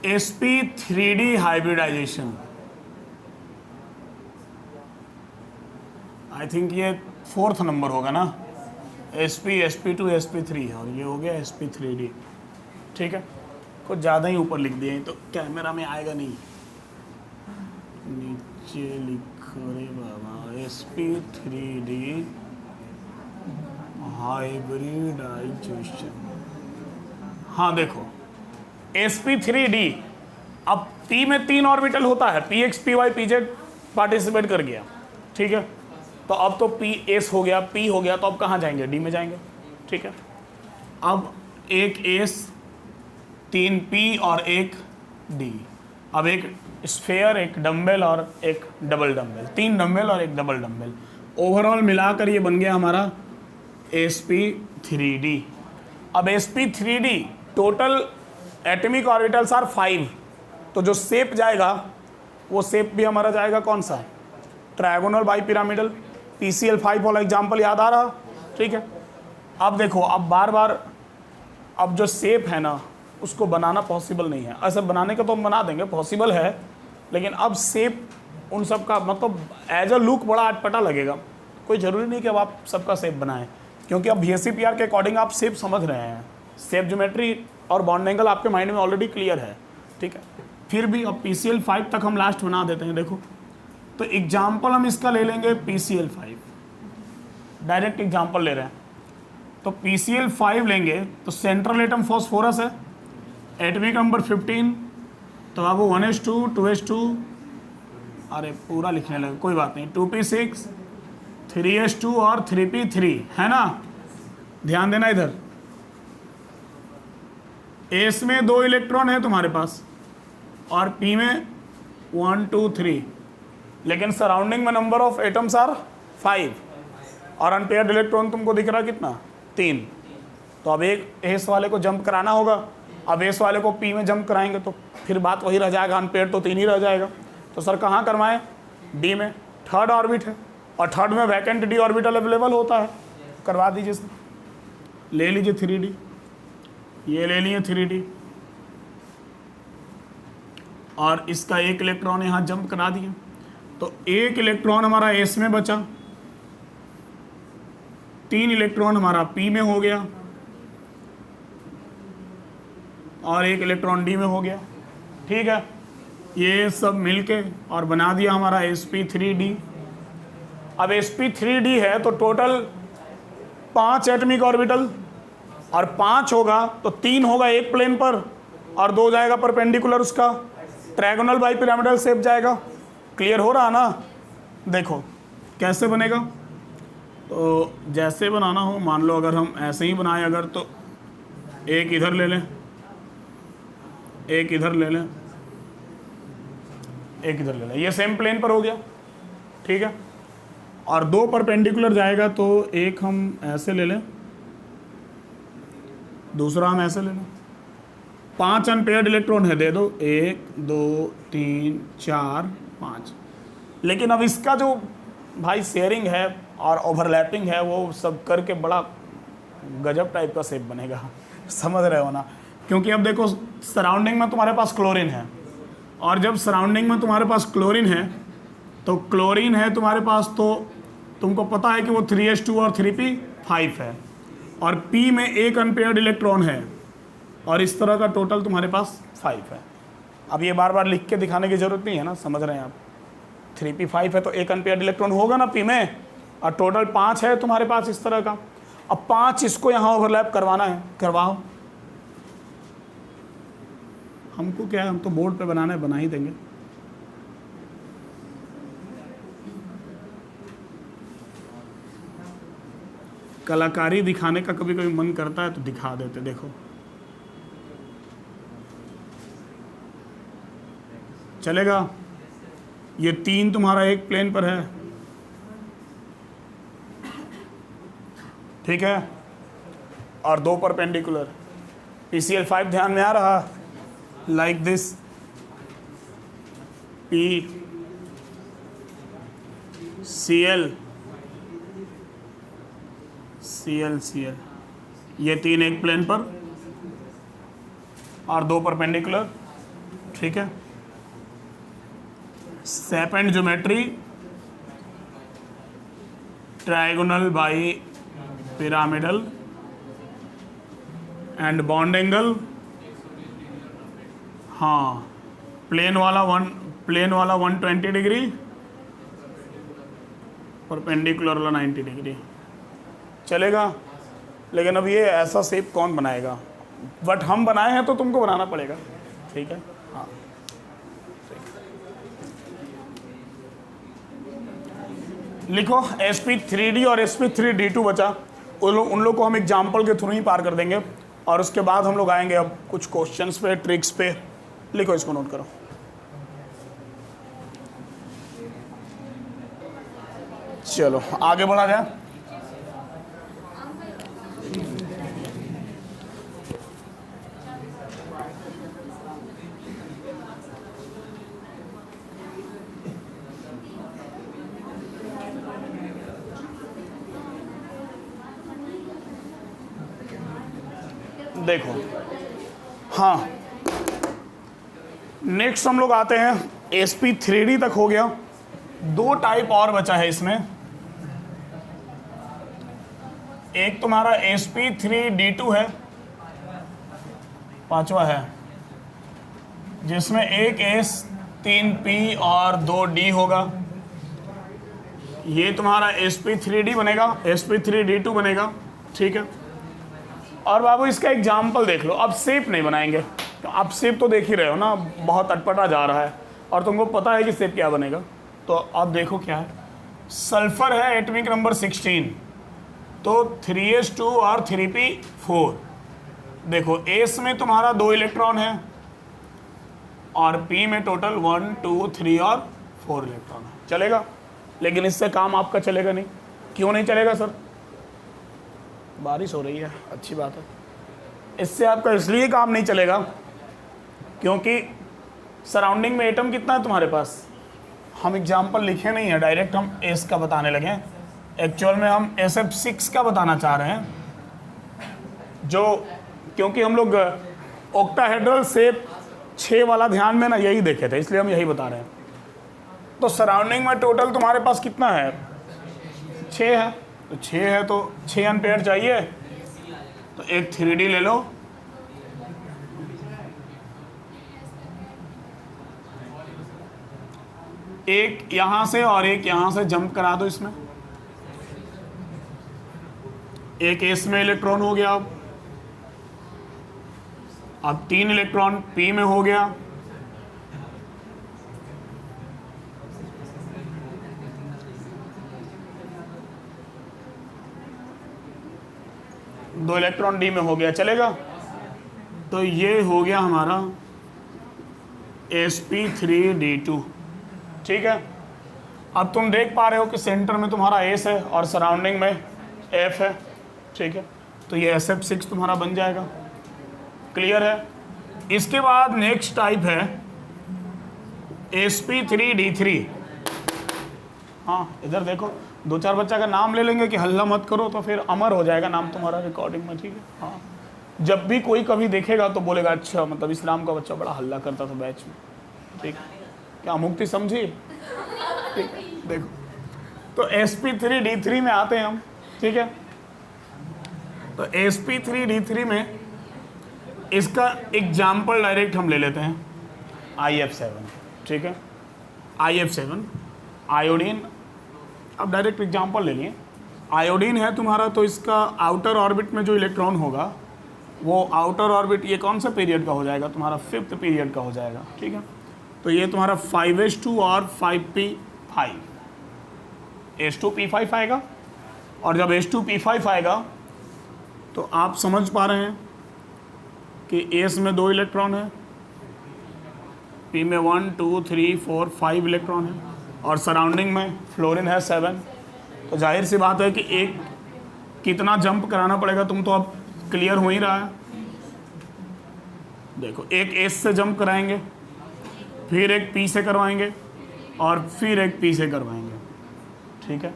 sp3d हाइब्रिडाइजेशन। आई थिंक ये 4th नंबर होगा ना, sp sp2 sp3 और ये हो गया sp3d, ठीक है। कुछ ज़्यादा ही ऊपर लिख दिए तो कैमरा में आएगा नहीं, नीचे लिखो रे बाबा, sp3d हाइब्रिडाइजेशन। हाँ देखो sp3d, अब p में 3 ऑर्बिटल होता है, px py pz पार्टिसिपेट कर गया, ठीक है। तो अब तो ps हो गया, p हो गया, तो अब कहाँ जाएंगे? d में जाएंगे, ठीक है। अब एक s 3 p और एक d, अब एक स्फेयर, एक डम्बल और एक डबल डम्बल, 3 डम्बल और एक डबल डम्बल। ओवरऑल मिलाकर ये बन गया हमारा sp3d। अब sp3d total atomic orbitals are 5, तो जो शेप जाएगा वो शेप भी हमारा जाएगा कौन सा, ट्रायगोनल बाई पिरामिडल। PCl5 वाला एग्जाम्पल याद आ रहा, ठीक है। अब देखो, अब बार बार अब जो शेप है ना उसको बनाना पॉसिबल नहीं है। ऐसा बनाने का तो हम बना देंगे, पॉसिबल है, लेकिन अब शेप उन सब का मतलब एज अ लुक बड़ा अटपटा लगेगा। कोई ज़रूरी नहीं कि अब आप सबका शेप बनाएं, क्योंकि अब VSEPR के अकॉर्डिंग आप शेप समझ रहे हैं, शेप ज्योमेट्री और बॉन्ड एंगल आपके माइंड में ऑलरेडी क्लियर है, ठीक है। फिर भी अब PCl5 तक हम लास्ट बना देते हैं। देखो, तो एग्जाम्पल हम इसका ले लेंगे PCl5, डायरेक्ट एग्जाम्पल ले रहे हैं। तो PCl5 लेंगे तो सेंट्रल एटम फॉस्फोरस है, एटमिक नंबर 15, तो अब 1s2 2s2, अरे पूरा लिखने लगे, कोई बात नहीं, 2p6 3s2 और 3p3 है ना। ध्यान देना इधर, एस में 2 इलेक्ट्रॉन है तुम्हारे पास और पी में 1 2 3, लेकिन सराउंडिंग में नंबर ऑफ एटम्स आर 5 और अनपेयर्ड इलेक्ट्रॉन तुमको दिख रहा कितना, 3। तो अब एक एस वाले को जंप कराना होगा, अब एस वाले को पी में जंप कराएंगे तो फिर बात वही रह जाएगा, अनपेयर्ड तो 3 ही रह जाएगा। तो सर कहाँ करवाएं, डी में, थर्ड ऑर्बिट है और थर्ड में वैकेंट डी ऑर्बिटल अवेलेबल होता है, करवा दीजिए सर। ले लीजिए 3d, ये ले लिए 3d और इसका एक इलेक्ट्रॉन यहाँ जंप करा दिए, तो एक इलेक्ट्रॉन हमारा एस में बचा, 3 इलेक्ट्रॉन हमारा पी में हो गया और एक इलेक्ट्रॉन डी में हो गया, ठीक है। ये सब मिलके और बना दिया हमारा sp3d। अब sp3d है तो टोटल 5 एटमिक ऑर्बिटल, और 5 होगा तो 3 होगा एक प्लेन पर और 2 जाएगा परपेंडिकुलर, उसका ट्रायगोनल बाई पिरामिडल शेप जाएगा। क्लियर हो रहा ना। देखो कैसे बनेगा, तो जैसे बनाना हो, मान लो अगर हम ऐसे ही बनाए अगर, तो एक इधर ले लें, एक इधर ले लें, एक इधर ले लें, ये सेम प्लेन पर हो गया, ठीक है। और 2 परपेंडिकुलर जाएगा तो एक हम ऐसे ले लें, दूसरा हम ऐसे ले लें। 5 अनपेयर्ड इलेक्ट्रॉन है, दे दो, 1 2 3 4 5। लेकिन अब इसका जो भाई शेयरिंग है और ओवरलैपिंग है वो सब करके बड़ा गजब टाइप का शेप बनेगा, समझ रहे हो ना। क्योंकि अब देखो सराउंडिंग में तुम्हारे पास क्लोरीन है, और जब सराउंडिंग में तुम्हारे पास क्लोरीन है तो क्लोरीन है तुम्हारे पास, तो तुमको पता है कि वो 3s2 और 3p5 है और p में एक अनपेयर्ड इलेक्ट्रॉन है और इस तरह का टोटल तुम्हारे पास 5 है। अब ये बार बार लिख के दिखाने की ज़रूरत नहीं है ना, समझ रहे हैं आप। 3p5 है तो एक अनपेयर्ड इलेक्ट्रॉन होगा ना p में, और टोटल 5 है तुम्हारे पास इस तरह का। अब 5 इसको यहाँ ओवरलैप करवाना है, करवाओ। हमको क्या है, हम तो बोर्ड पे बनाना है, बना ही देंगे। कलाकारी दिखाने का कभी कभी मन करता है तो दिखा देते। देखो चलेगा, ये 3 तुम्हारा एक प्लेन पर है, ठीक है, और 2 परपेंडिकुलर। PCl5 ध्यान में आ रहा, लाइक दिस, PCl Cl ये 3 एक प्लेन पर और 2 परपेंडिकुलर, ठीक है। Shape and geometry trigonal bi pyramidal and bond angle, हाँ, प्लेन वाला 120 डिग्री, परपेंडिकुलर वाला 90 डिग्री, चलेगा। लेकिन अब ये ऐसा शेप कौन बनाएगा, बट हम बनाए हैं तो तुमको बनाना पड़ेगा, ठीक है। हाँ लिखो sp3d और sp3d2 बचा, उन लोग को हम एग्जाम्पल के थ्रू ही पार कर देंगे और उसके बाद हम लोग आएंगे अब कुछ क्वेश्चंस पे, ट्रिक्स पे। लिखो, इसको नोट करो। चलो आगे बढ़ा जाए। देखो, हाँ, नेक्स्ट हम लोग आते हैं sp3d तक हो गया। दो टाइप और बचा है इसमें। एक तुम्हारा sp3d2 है, पांचवा है, जिसमें एक s 3p और 2d होगा। ये तुम्हारा sp3d बनेगा, sp3d2 बनेगा, ठीक है। और बाबू इसका एग्जाम्पल देख लो। अब शेप नहीं बनाएंगे, तो आप शेप तो देख ही रहे हो ना, बहुत अटपटा जा रहा है और तुमको पता है कि शेप क्या बनेगा। तो अब देखो क्या है, सल्फर है एटॉमिक नंबर 16, तो 3s2 और 3p4। देखो एस में तुम्हारा 2 इलेक्ट्रॉन है और पी में टोटल 1 2 3 और 4 इलेक्ट्रॉन है। चलेगा, लेकिन इससे काम आपका चलेगा नहीं। क्यों नहीं चलेगा सर? बारिश हो रही है, अच्छी बात है। इससे आपका इसलिए काम नहीं चलेगा क्योंकि सराउंडिंग में एटम कितना है तुम्हारे पास। हम एग्जाम्पल लिखे नहीं है, डायरेक्ट हम एस का बताने लगे। एक्चुअल में हम SF6 का बताना चाह रहे हैं, जो क्योंकि हम लोग ऑक्टाहेड्रल शेप 6 वाला ध्यान में ना यही देखे थे, इसलिए हम यही बता रहे हैं। तो सराउंडिंग में टोटल तुम्हारे पास कितना है? 6 है। तो 6 है तो 6 अनपेयर चाहिए, तो एक 3D ले लो, एक यहां से और एक यहां से जंप करा दो इसमें। एक एस में इलेक्ट्रॉन हो गया, अब 3 इलेक्ट्रॉन पी में हो गया। दो इलेक्ट्रॉन डी में हो गया, चलेगा। तो ये हो गया हमारा sp3d2, ठीक है। अब तुम देख पा रहे हो कि सेंटर में तुम्हारा एस है और सराउंडिंग में एफ है, ठीक है। तो ये SF6 तुम्हारा बन जाएगा, क्लियर है। इसके बाद नेक्स्ट टाइप है sp3d3। हाँ इधर देखो, 2-4 बच्चा का नाम ले लेंगे कि हल्ला मत करो, तो फिर अमर हो जाएगा नाम तुम्हारा रिकॉर्डिंग में, ठीक है। हाँ, जब भी कोई कभी देखेगा तो बोलेगा अच्छा, मतलब इस नाम का बच्चा बड़ा हल्ला करता था बैच में, ठीक। क्या मुक्ति समझी? ठीक है, देखो तो sp3d3 में आते हैं हम, ठीक है। तो sp3d3 में इसका एग्जाम्पल डायरेक्ट हम ले लेते हैं, IF7, ठीक है। IF7 आयोडीन, अब डायरेक्ट एग्जाम्पल ले लिए। आयोडीन है तुम्हारा, तो इसका आउटर ऑर्बिट में जो इलेक्ट्रॉन होगा वो आउटर ऑर्बिट, ये कौन सा पीरियड का हो जाएगा? तुम्हारा 5th पीरियड का हो जाएगा, ठीक है। तो ये तुम्हारा 5s2 और 5p5, s2p5 आएगा। और जब s2p5 आएगा तो आप समझ पा रहे हैं कि एस में 2 इलेक्ट्रॉन है, पी में 1 2 3 4 5 इलेक्ट्रॉन है और सराउंडिंग में फ्लोरीन है 7। तो जाहिर सी बात है कि एक कितना जंप कराना पड़ेगा, तुम तो अब क्लियर हो ही रहा है। देखो एक एस से जंप कराएंगे, फिर एक पी से करवाएंगे और फिर एक पी से करवाएंगे, ठीक है।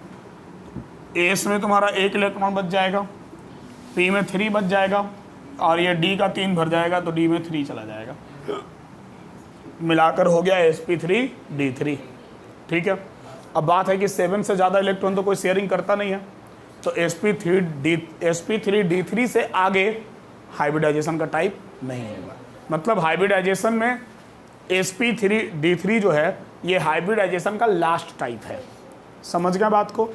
एस में तुम्हारा 1 इलेक्ट्रॉन बच जाएगा, पी में 3 बच जाएगा और ये डी का 3 भर जाएगा, तो डी में 3 चला जाएगा। मिलाकर हो गया sp3d3, ठीक है। अब बात है कि 7 से ज़्यादा इलेक्ट्रॉन तो कोई शेयरिंग करता नहीं है, तो sp3d3 से आगे हाइब्रिडाइजेशन का टाइप नहीं होगा। मतलब हाइब्रिडाइजेशन में sp3d3 जो है ये हाइब्रिडाइजेशन का लास्ट टाइप है। समझ गया बात को?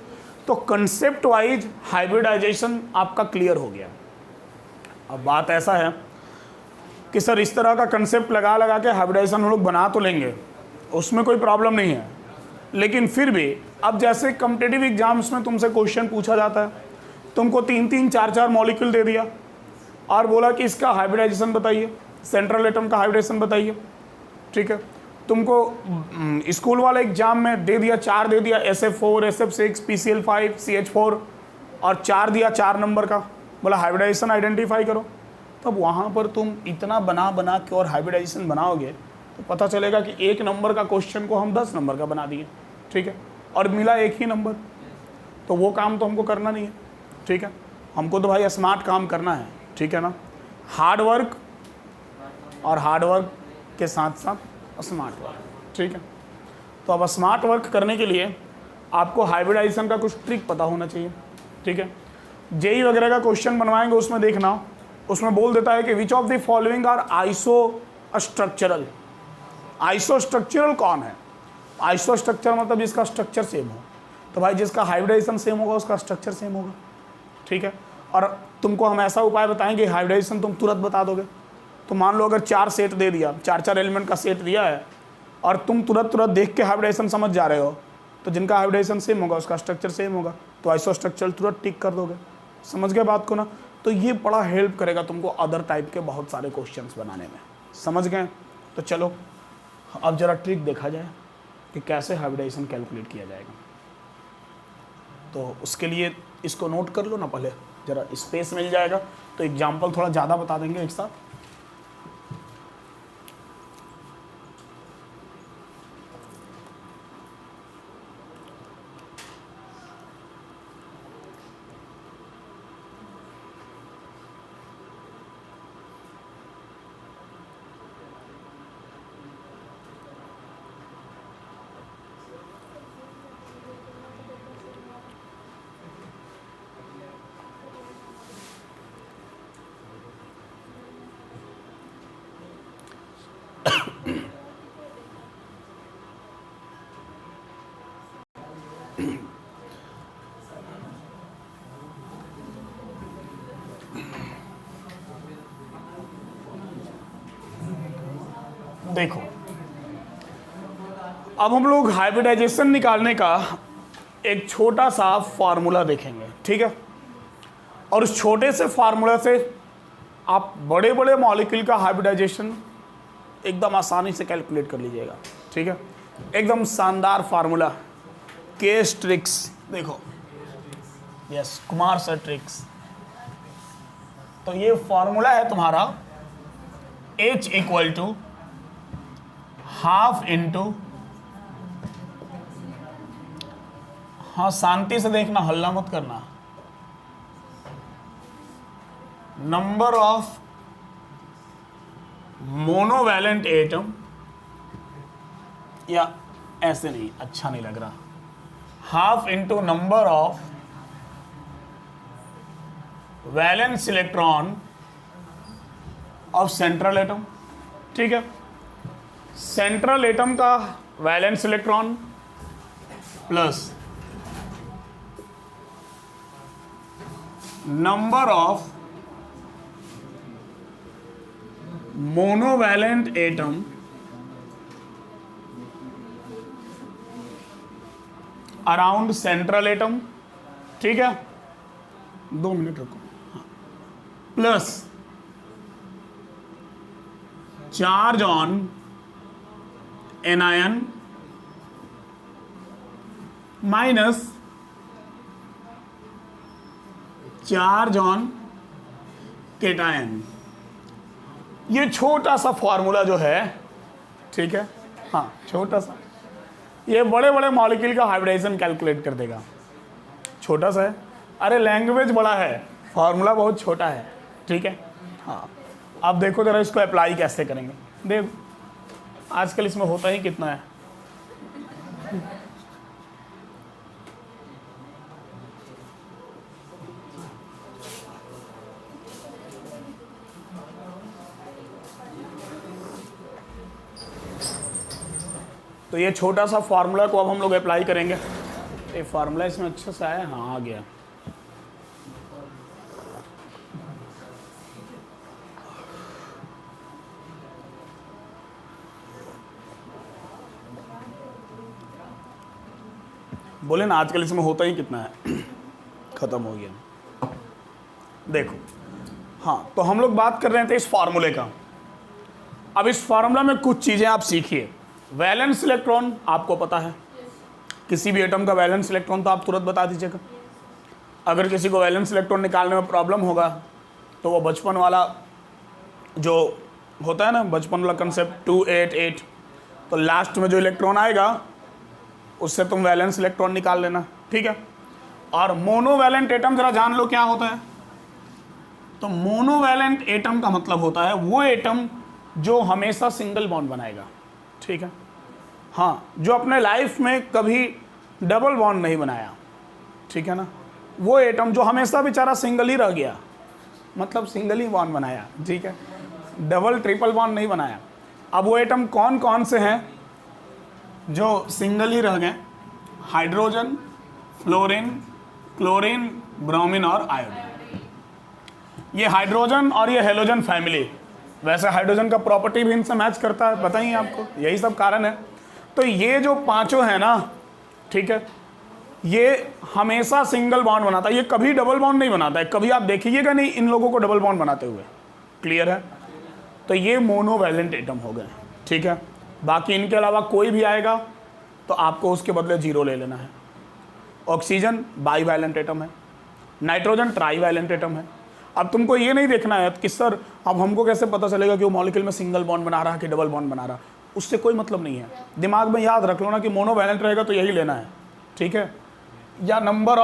तो कंसेप्ट वाइज हाइब्रिडाइजेशन आपका क्लियर हो गया। अब बात ऐसा है कि सर इस तरह का कंसेप्ट लगा लगा के हाइब्रिडाइजेशन हम लोग बना तो लेंगे, उसमें कोई प्रॉब्लम नहीं है, लेकिन फिर भी अब जैसे कॉम्पिटिटिव एग्जाम्स में तुमसे क्वेश्चन पूछा जाता है, तुमको 3-3 4-4 मॉलिक्यूल दे दिया और बोला कि इसका हाइब्रिडाइजेशन बताइए, सेंट्रल एटम का हाइब्रिडाइजेशन बताइए, ठीक है। तुमको स्कूल वाले एग्जाम में दे दिया 4 दे दिया, SF4, SF6, PCl5, CH4 और 4 दिया 4 नंबर का, बोला हाइब्रिडाइजेशन आइडेंटिफाई करो। तब वहाँ पर तुम इतना बना बना के और हाइब्रिडाइजेशन बनाओगे तो पता चलेगा कि 1 नंबर का क्वेश्चन को हम 10 नंबर का बना दिए, ठीक है, और मिला 1 ही नंबर। तो वो काम तो हमको करना नहीं है, ठीक है, हमको तो भाई स्मार्ट काम करना है, ठीक है ना, हार्ड वर्क और हार्ड वर्क के साथ साथ स्मार्ट वर्क, ठीक है। तो अब स्मार्ट वर्क करने के लिए आपको हाइब्रिडाइजेशन का कुछ ट्रिक पता होना चाहिए, ठीक है। जेई वगैरह का क्वेश्चन बनवाएंगे उसमें देखना, उसमें बोल देता है कि which of the following are isostructural. Isostructural कौन है? आइसो स्ट्रक्चर मतलब जिसका स्ट्रक्चर सेम हो। तो भाई जिसका हाइब्रिडाइजेशन सेम होगा उसका स्ट्रक्चर सेम होगा, ठीक है। और तुमको हम ऐसा उपाय बताएंगे हाइब्रिडाइजेशन तुम तुरंत बता दोगे। तो मान लो अगर 4 सेट दे दिया, 4 एलिमेंट का सेट दिया है और तुम तुरंत देख के हाइब्रिडाइजेशन समझ जा रहे हो, तो जिनका हाइब्रिडाइजेशन सेम होगा उसका स्ट्रक्चर सेम होगा, तो आइसो स्ट्रक्चर तुरंत टिक कर दोगे। समझ गए बात को ना? तो ये बड़ा हेल्प करेगा तुमको अदर टाइप के बहुत सारे क्वेश्चंस बनाने में। समझ गए? तो चलो अब जरा ट्रिक देखा जाए कि कैसे हाइब्रिडाइजेशन कैलकुलेट किया जाएगा। तो उसके लिए इसको नोट कर लो ना, पहले जरा स्पेस मिल जाएगा तो एग्जाम्पल थोड़ा ज़्यादा बता देंगे एक साथ। देखो अब हम लोग हाइब्रिडाइजेशन निकालने का एक छोटा सा फार्मूला देखेंगे, ठीक है। और उस छोटे से फार्मूला से आप बड़े बड़े मॉलिक्यूल का हाइब्रिडाइजेशन एकदम आसानी से कैलकुलेट कर लीजिएगा, ठीक है। एकदम शानदार फार्मूला, केस ट्रिक्स। देखो यस, कुमार सर ट्रिक्स। तो ये फार्मूला है तुम्हारा H equal to half into, हाँ शांति से देखना, हल्ला मत करना, नंबर ऑफ मोनोवैलेंट एटम, या ऐसे नहीं, अच्छा नहीं लग रहा, half into number of valence electron of central atom, ठीक है। सेंट्रल एटम का valence electron plus number of monovalent atom around central atom, ठीक है। 2 मिनट रुको, plus charge on anion minus charge on cation. ये छोटा सा फॉर्मूला जो है, ठीक है, हाँ छोटा सा, ये बड़े बड़े मॉलिक्यूल का हाइब्रिडाइजेशन कैलकुलेट कर देगा। छोटा सा है, अरे लैंग्वेज बड़ा है, फॉर्मूला बहुत छोटा है, ठीक है। हाँ अब देखो जरा इसको अप्लाई कैसे करेंगे। देखो आजकल इसमें होता ही कितना है। तो ये छोटा सा फार्मूला को अब हम लोग अप्लाई करेंगे। ये फार्मूला इसमें अच्छा सा है, हाँ आ गया। बोले ना आजकल इसमें होता ही कितना है, खत्म हो गया। देखो हाँ, तो हम लोग बात कर रहे थे इस फार्मूले का। अब इस फार्मूला में कुछ चीज़ें आप सीखिए, वैलेंस इलेक्ट्रॉन आपको पता है, किसी भी एटम का वैलेंस इलेक्ट्रॉन तो आप तुरंत बता दीजिएगा। अगर किसी को वैलेंस इलेक्ट्रॉन निकालने में प्रॉब्लम होगा तो वो बचपन वाला जो होता है ना, बचपन वाला कंसेप्ट 288, तो लास्ट में जो इलेक्ट्रॉन आएगा उससे तुम वैलेंस इलेक्ट्रॉन निकाल लेना, ठीक है। और मोनोवैलेंट एटम जरा जान लो क्या होता है। तो मोनोवैलेंट एटम का मतलब होता है वो एटम जो हमेशा सिंगल बॉन्ड बनाएगा, ठीक है। हाँ, जो अपने लाइफ में कभी डबल बॉन्ड नहीं बनाया, ठीक है ना, वो एटम जो हमेशा बेचारा सिंगल ही रह गया, मतलब सिंगल ही बॉन्ड बनाया, ठीक है, डबल ट्रिपल बॉन्ड नहीं बनाया। अब वो एटम कौन कौन से हैं जो सिंगल ही रह गए? हाइड्रोजन, फ्लोरीन, क्लोरीन, ब्रोमीन और आयोडीन। ये हाइड्रोजन और ये हेलोजन फैमिली, वैसे हाइड्रोजन का प्रॉपर्टी भी इनसे मैच करता है, पता ही है आपको, यही सब कारण है। तो ये जो पांचों है ना, ठीक है, ये हमेशा सिंगल बॉन्ड बनाता है, ये कभी डबल बॉन्ड नहीं बनाता है, कभी आप देखिएगा नहीं इन लोगों को डबल बॉन्ड बनाते हुए, क्लियर है। तो ये मोनोवैलेंट एटम हो गए, ठीक है। बाकी इनके अलावा कोई भी आएगा तो आपको उसके बदले 0 ले लेना है। ऑक्सीजन बाईवैलेंट एटम है, नाइट्रोजन ट्राईवैलेंट एटम है। अब तुमको ये नहीं देखना है कि सर अब हमको कैसे पता चलेगा कि वो मॉलिक्यूल में सिंगल बॉन्ड बना रहा है कि डबल बॉन्ड बना रहा है, उससे कोई मतलब नहीं है। दिमाग में याद रख लो ना कि मोनोवैलेंट रहेगा तो यही लेना है, ठीक है, या number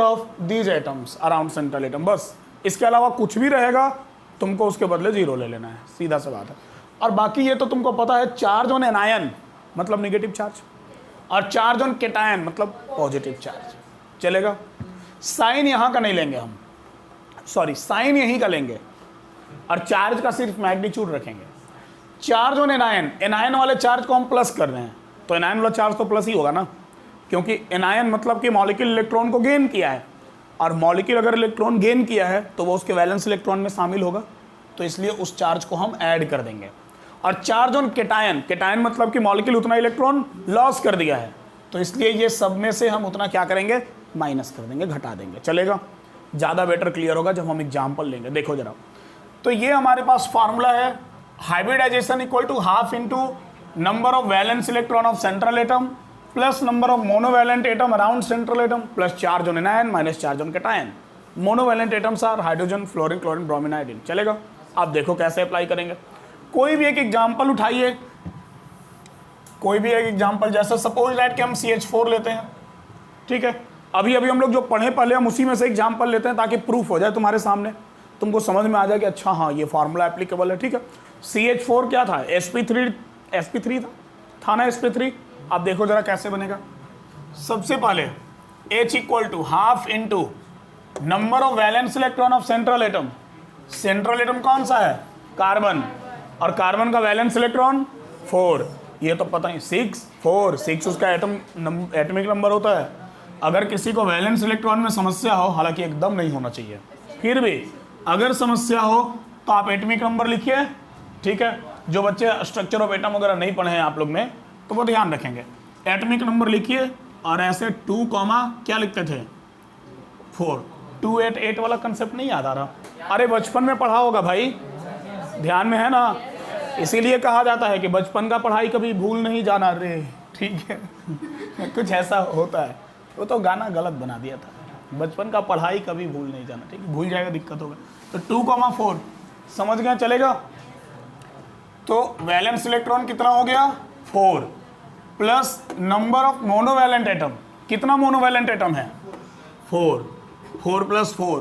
of these atoms around central atom, बस। इसके अलावा कुछ भी रहेगा तुमको उसके बदले 0 ले लेना है, सीधा सा बात है। और बाकी ये तो तुमको पता है, चार्ज ऑन एनायन मतलब नेगेटिव चार्ज, और चार्ज ऑन केटायन मतलब पॉजिटिव चार्ज, चलेगा। साइन यहाँ का नहीं लेंगे हम, सॉरी साइन यहीं का लेंगे, और चार्ज का सिर्फ मैग्नीट्यूड रखेंगे। चार्ज ऑन एनायन, एनायन वाले चार्ज को हम प्लस कर रहे हैं तो एनायन वाला चार्ज तो प्लस ही होगा ना, क्योंकि एनायन मतलब कि मॉलिक्यूल इलेक्ट्रॉन को गेन किया है, और मॉलिक्यूल अगर इलेक्ट्रॉन गेन किया है तो वो उसके वैलेंस इलेक्ट्रॉन में शामिल होगा, तो इसलिए उस चार्ज को हम ऐड कर देंगे। और चार्ज ऑन केटायन, केटायन मतलब कि मॉलिक्यूल उतना इलेक्ट्रॉन लॉस कर दिया है, तो इसलिए ये सब में से हम उतना क्या करेंगे, माइनस कर देंगे, घटा देंगे, चलेगा। ज़्यादा बेटर क्लियर होगा जब हम एग्जाम्पल लेंगे। देखो जरा, तो ये हमारे पास फार्मूला है, hybridization equal to half into number of valence electron of central atom plus number of monovalent atom around central atom plus charge on anion minus charge on cation. Monovalent atoms are hydrogen, fluorine, chlorine, bromine, iodine, चलेगा। आप देखो कैसे apply करेंगे। कोई भी एक example उठाइए, कोई भी एक एग्जाम्पल, जैसे सपोज दैट कि हम CH4 लेते हैं, ठीक है। अभी हम लोग जो पढ़े पहले हम उसी में से एग्जाम्पल लेते हैं ताकि प्रूफ हो जाए तुम्हारे सामने, तुमको समझ में आ जाए कि अच्छा हाँ ये फार्मूला एप्लीकेबल है, ठीक है। CH4 क्या था, sp3 था ना, sp3। आप देखो जरा कैसे बनेगा। सबसे पहले H equal to half into number of valence electron of central atom. Central atom कौन सा है, कार्बन, और कार्बन का वैलेंस इलेक्ट्रॉन 4, ये तो पता ही, 6 उसका एटमिक नंबर होता है। अगर किसी को वैलेंस इलेक्ट्रॉन में समस्या हो, हालांकि एकदम नहीं होना चाहिए, फिर भी अगर समस्या हो तो आप एटमिक नंबर लिखिए, ठीक है। जो बच्चे स्ट्रक्चर ऑफ एटम वगैरह नहीं पढ़े हैं आप लोग में तो वो ध्यान रखेंगे, एटमिक नंबर लिखिए और ऐसे 2, क्या लिखते थे, 4। 288 वाला कंसेप्ट नहीं याद आ रहा? अरे बचपन में पढ़ा होगा भाई, ध्यान में है ना, इसीलिए कहा जाता है कि बचपन का पढ़ाई कभी भूल नहीं जाना रे, ठीक है। कुछ ऐसा होता है, वो तो गाना गलत बना दिया था, बचपन का पढ़ाई कभी भूल नहीं जाना, ठीक है, भूल जाएगा दिक्कत होगा। तो 2,4 समझ गए, चलेगा। तो वैलेंस इलेक्ट्रॉन कितना हो गया, 4 plus number of monovalent atom, कितना मोनोवैलेंट एटम है, 4 plus 4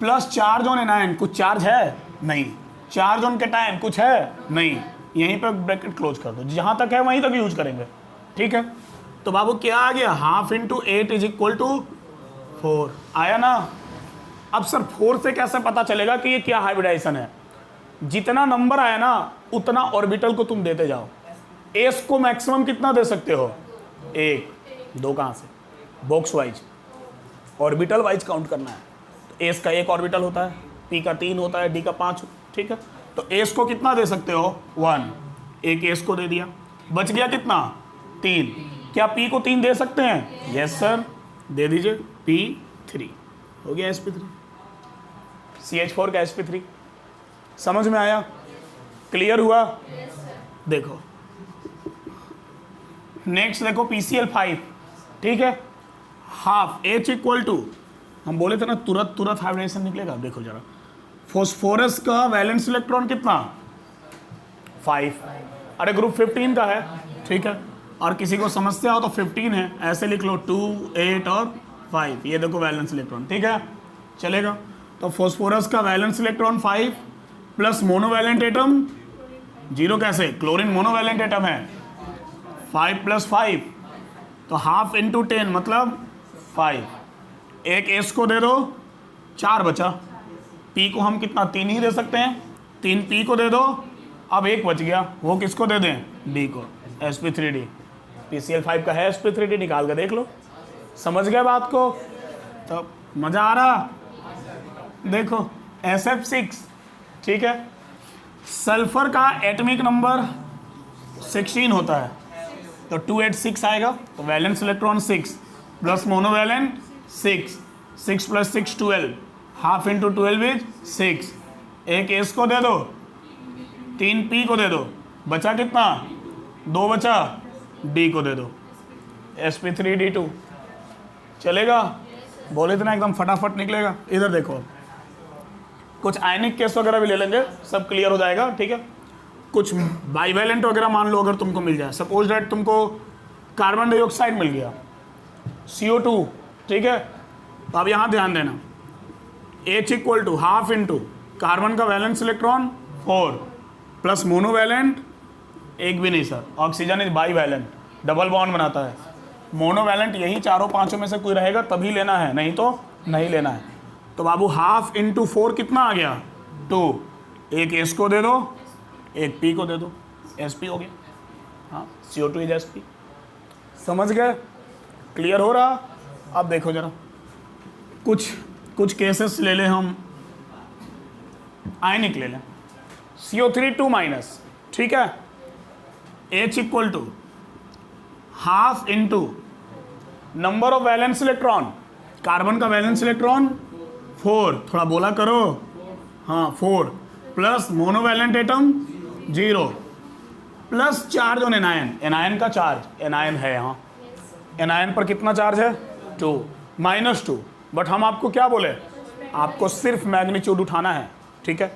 plus charge on anion, कुछ चार्ज है नहीं, चार्ज ऑन केटायन कुछ है नहीं, यहीं पर ब्रैकेट क्लोज कर दो, जहां तक है वहीं तक यूज करेंगे, ठीक है। तो बाबू क्या आ गया, half into 8 is equal to 4, आया ना। अब सर 4 से कैसे पता चलेगा कि ये क्या हाइब्रिडाइजेशन है, जितना नंबर आया ना उतना ऑर्बिटल को तुम देते जाओ। एस को मैक्सिमम कितना दे सकते हो, 1, 2 कहाँ से, box wise, orbital wise count करना है। तो एस का 1 ऑर्बिटल होता है, पी का 3 होता है, डी का 5, ठीक है। तो एस को कितना दे सकते हो, 1, एक एस को दे दिया, बच गया कितना, 3। क्या पी को 3 दे सकते हैं, यस सर, दे दीजिए, P3 हो गया, sp3, CH4 का sp3। समझ में आया, क्लियर हुआ। देखो नेक्स्ट देखो PCl5, ठीक है, हाफ H इक्वल टू, हम बोले थे ना तुरंत हाइब्रिडाइजेशन निकलेगा। देखो जरा, फॉस्फोरस का वैलेंस इलेक्ट्रॉन कितना 5, अरे ग्रुप 15 का है, ठीक है, और किसी को समस्या हो तो 15 है, ऐसे लिख लो 2, 8 और 5, ये देखो वैलेंस इलेक्ट्रॉन, ठीक है, चलेगा। तो फॉस्फोरस का valence electron 5 plus monovalent atom 0, कैसे, क्लोरीन मोनोवैलेंट एटम है, 5 + 5 तो हाफ इंटू 10 मतलब 5, एक S को दे दो, 4 बचा, P को हम कितना 3 ही दे सकते हैं, 3 P को दे दो, अब 1 बच गया, वो किसको दे दें, D को, sp3d, PCl5 का है sp3d, निकाल कर देख लो, समझ गए बात को, तो मज़ा आ रहा। देखो SF6, ठीक है, सल्फर का एटॉमिक नंबर 16 होता है, तो 286 आएगा, तो valence electron 6 plus monovalent 6, 6 + 6 12, half into 12 is 6, एक S को दे दो, 3 P को दे दो, बचा कितना 2 बचा, D को दे दो, sp3d2, चलेगा, बोले थे ना एकदम फटाफट निकलेगा। इधर देखो, कुछ आयनिक केस वगैरह भी ले लेंगे, सब क्लियर हो जाएगा, ठीक है। कुछ बाइवैलेंट वगैरह मान लो अगर तुमको मिल जाए, सपोज दैट तुमको कार्बन डाइऑक्साइड मिल गया CO2, ठीक है, तो अब यहाँ ध्यान देना, H equal to half into carbon का वैलेंस इलेक्ट्रॉन 4 प्लस मोनोवैलेंट, एक भी नहीं sir, oxygen is bivalent, double bond बनाता है, मोनोवैलेंट यही चारों पांचों में से कोई रहेगा तभी लेना है, नहीं तो नहीं लेना है। तो बाबू हाफ इंटू 4 कितना आ गया 2, एक S को दे दो, एक P को दे दो, sp हो गया, हाँ CO2 इज sp, समझ गए, क्लियर हो रहा। अब देखो जरा, कुछ केसेस ले लें हम, आयनिक ले लें, CO3 2-, ठीक है, H equal to half into number of valence electron, carbon का वैलेंस इलेक्ट्रॉन 4, थोड़ा बोला करो, हाँ 4 plus monovalent atom 0 plus charge on anion, anion का चार्ज, एनायन है यहाँ, एनायन पर कितना चार्ज है 2, -2, बट हम आपको क्या बोले, आपको सिर्फ मैग्नीट्यूड उठाना है, ठीक है,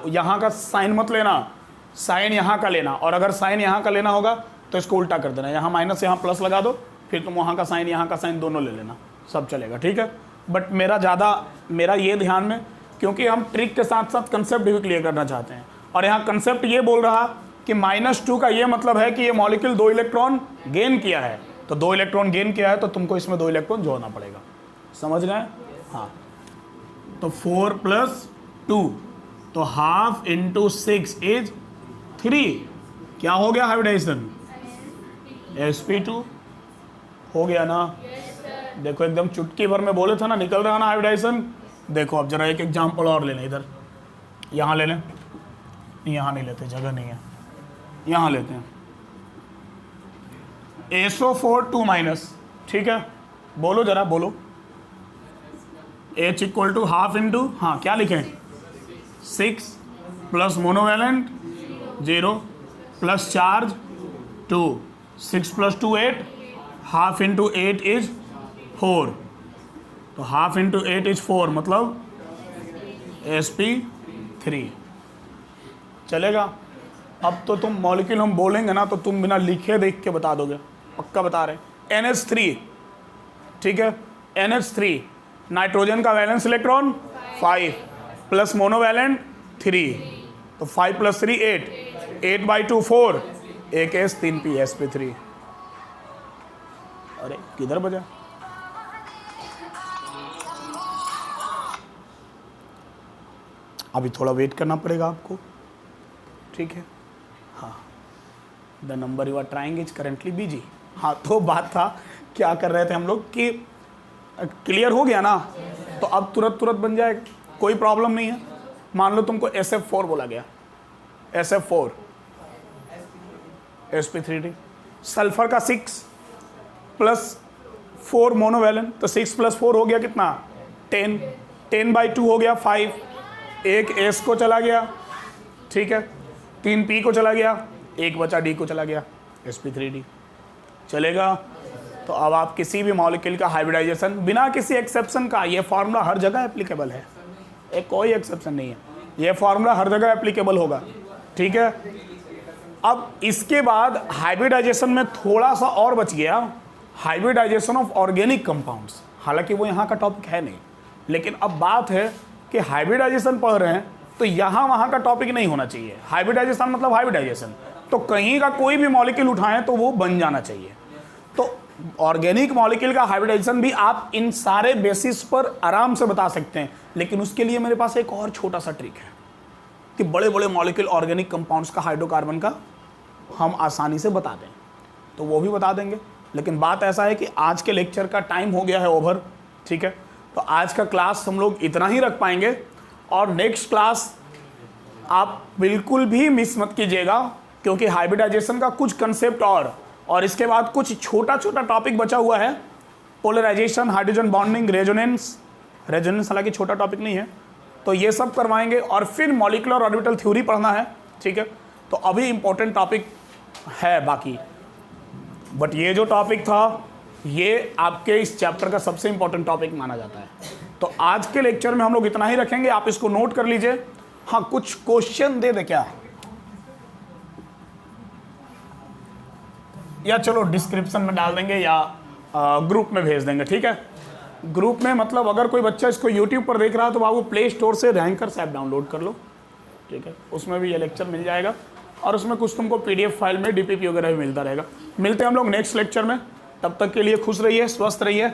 यहाँ का साइन मत लेना, साइन यहाँ का लेना, और अगर साइन यहाँ का लेना होगा तो इसको उल्टा कर देना, यहाँ माइनस यहाँ प्लस लगा दो, फिर तुम वहाँ का साइन यहाँ का साइन दोनों ले लेना, सब चलेगा, ठीक है। बट मेरा ये ध्यान में, क्योंकि हम ट्रिक के साथ साथ कंसेप्ट भी क्लियर करना चाहते हैं, और यहाँ कंसेप्ट ये बोल रहा कि -2 का ये मतलब है कि ये मॉलिक्यूल 2 इलेक्ट्रॉन गेन किया है, तो 2 इलेक्ट्रॉन गेन किया है तो तुमको इसमें 2 इलेक्ट्रॉन जोड़ना पड़ेगा, समझ गए, हाँ। तो 4 + 2, तो हाफ इंटू 6 इज 3, क्या हो गया हाइब्रिडाइजेशन, sp2 हो गया ना। देखो एकदम चुटकी भर में बोले था ना, निकल रहा ना हाइब्रिडाइजेशन। देखो अब जरा एक एग्जांपल और ले लें, इधर यहाँ ले लें, यहाँ नहीं लेते, जगह नहीं है, यहाँ लेते हैं, SO4 2-, ठीक है, बोलो जरा बोलो, H equal to half into, हाँ क्या लिखें 6 plus monovalent 0 plus charge 2, 6 + 2 8, half into 8 is 4, तो हाफ इंटू 8 इज 4 मतलब sp3, चलेगा। अब तो तुम मॉलिक्यूल हम बोलेंगे ना तो तुम बिना लिखे देख के बता दोगे, पक्का बता रहे। NH3, ठीक है, NH3 नाइट्रोजन का वैलेंस इलेक्ट्रॉन 5 प्लस मोनोवैलेंट 3, तो 5 + 3 8, 8/2 4, एक S 3 P sp3, अरे किधर बजा, अभी थोड़ा वेट करना पड़ेगा आपको, ठीक है, हाँ। The number you are trying is currently busy, हाँ। तो बात था क्या कर रहे थे हम लोग कि क्लियर हो गया ना, तो अब तुरंत बन जाएगा, कोई प्रॉब्लम नहीं है। मान लो तुमको SF4 बोला गया, SF4 sp3d, सल्फर का 6 + 4 मोनोवैलेंट, तो 6 + 4 हो गया कितना 10, 10/2 हो गया 5, एक S को चला गया, ठीक है, 3 P को चला गया, एक बचा D को चला गया, sp3d, चलेगा? तो अब आप किसी भी मॉलिक्यूल का हाइब्रिडाइजेशन बिना किसी एक्सेप्शन का, ये फार्मूला हर जगह एप्लीकेबल है, एक कोई एक्सेप्शन नहीं है, ये फार्मूला हर जगह एप्लीकेबल होगा, ठीक है? अब इसके बाद हाइब्रिडाइजेशन में थोड़ा सा और बच गया, हाइब्रिडाइजेशन ऑफ ऑर्गेनिक कंपाउंड्स। हालांकि वो यहाँ का टॉपिक है नहीं, लेकिन अब बात है कि हाइब्रिडाइजेशन पढ़ रहे हैं तो यहाँ वहाँ का टॉपिक नहीं होना चाहिए। हाइब्रिडाइजेशन मतलब हाइब्रिडाइजेशन, तो कहीं का कोई भी मॉलिक्यूल उठाएं तो वो बन जाना चाहिए। तो ऑर्गेनिक मॉलिक्यूल का हाइब्रिडाइजेशन भी आप इन सारे बेसिस पर आराम से बता सकते हैं, लेकिन उसके लिए मेरे पास एक और छोटा सा ट्रिक है कि बड़े बड़े मॉलिक्यूल ऑर्गेनिक कंपाउंड्स का हाइड्रोकार्बन का हम आसानी से बता दें, तो वो भी बता देंगे। लेकिन बात ऐसा है कि आज के लेक्चर का टाइम हो गया है ओवर, ठीक है? तो आज का क्लास हम लोग इतना ही रख पाएंगे, और नेक्स्ट क्लास आप बिल्कुल भी मिस मत कीजिएगा, क्योंकि हाइब्रिडाइजेशन का कुछ कंसेप्ट और इसके बाद कुछ छोटा छोटा टॉपिक बचा हुआ है, पोलराइजेशन, हाइड्रोजन बॉन्डिंग, रेजोनेंस हालांकि छोटा टॉपिक नहीं है, तो ये सब करवाएंगे। और फिर मॉलिक्यूलर ऑर्बिटल थ्योरी पढ़ना है, ठीक है? तो अभी इंपॉर्टेंट टॉपिक है बाकी, बट ये जो टॉपिक था ये आपके इस चैप्टर का सबसे इंपॉर्टेंट टॉपिक माना जाता है। तो आज के लेक्चर में हम लोग इतना ही रखेंगे, आप इसको नोट कर लीजिए। हाँ, कुछ क्वेश्चन दे क्या, या चलो डिस्क्रिप्शन में डाल देंगे या ग्रुप में भेज देंगे, ठीक है? ग्रुप में मतलब अगर कोई बच्चा इसको यूट्यूब पर देख रहा है तो बाबू प्ले स्टोर से रैंकर्स ऐप डाउनलोड कर लो, ठीक है? उसमें भी ये लेक्चर मिल जाएगा, और उसमें कुछ तुमको PDF फाइल में DPP वगैरह भी मिलता रहेगा। मिलते हैं हम लोग नेक्स्ट लेक्चर में, तब तक के लिए खुश रहिए, स्वस्थ रहिए।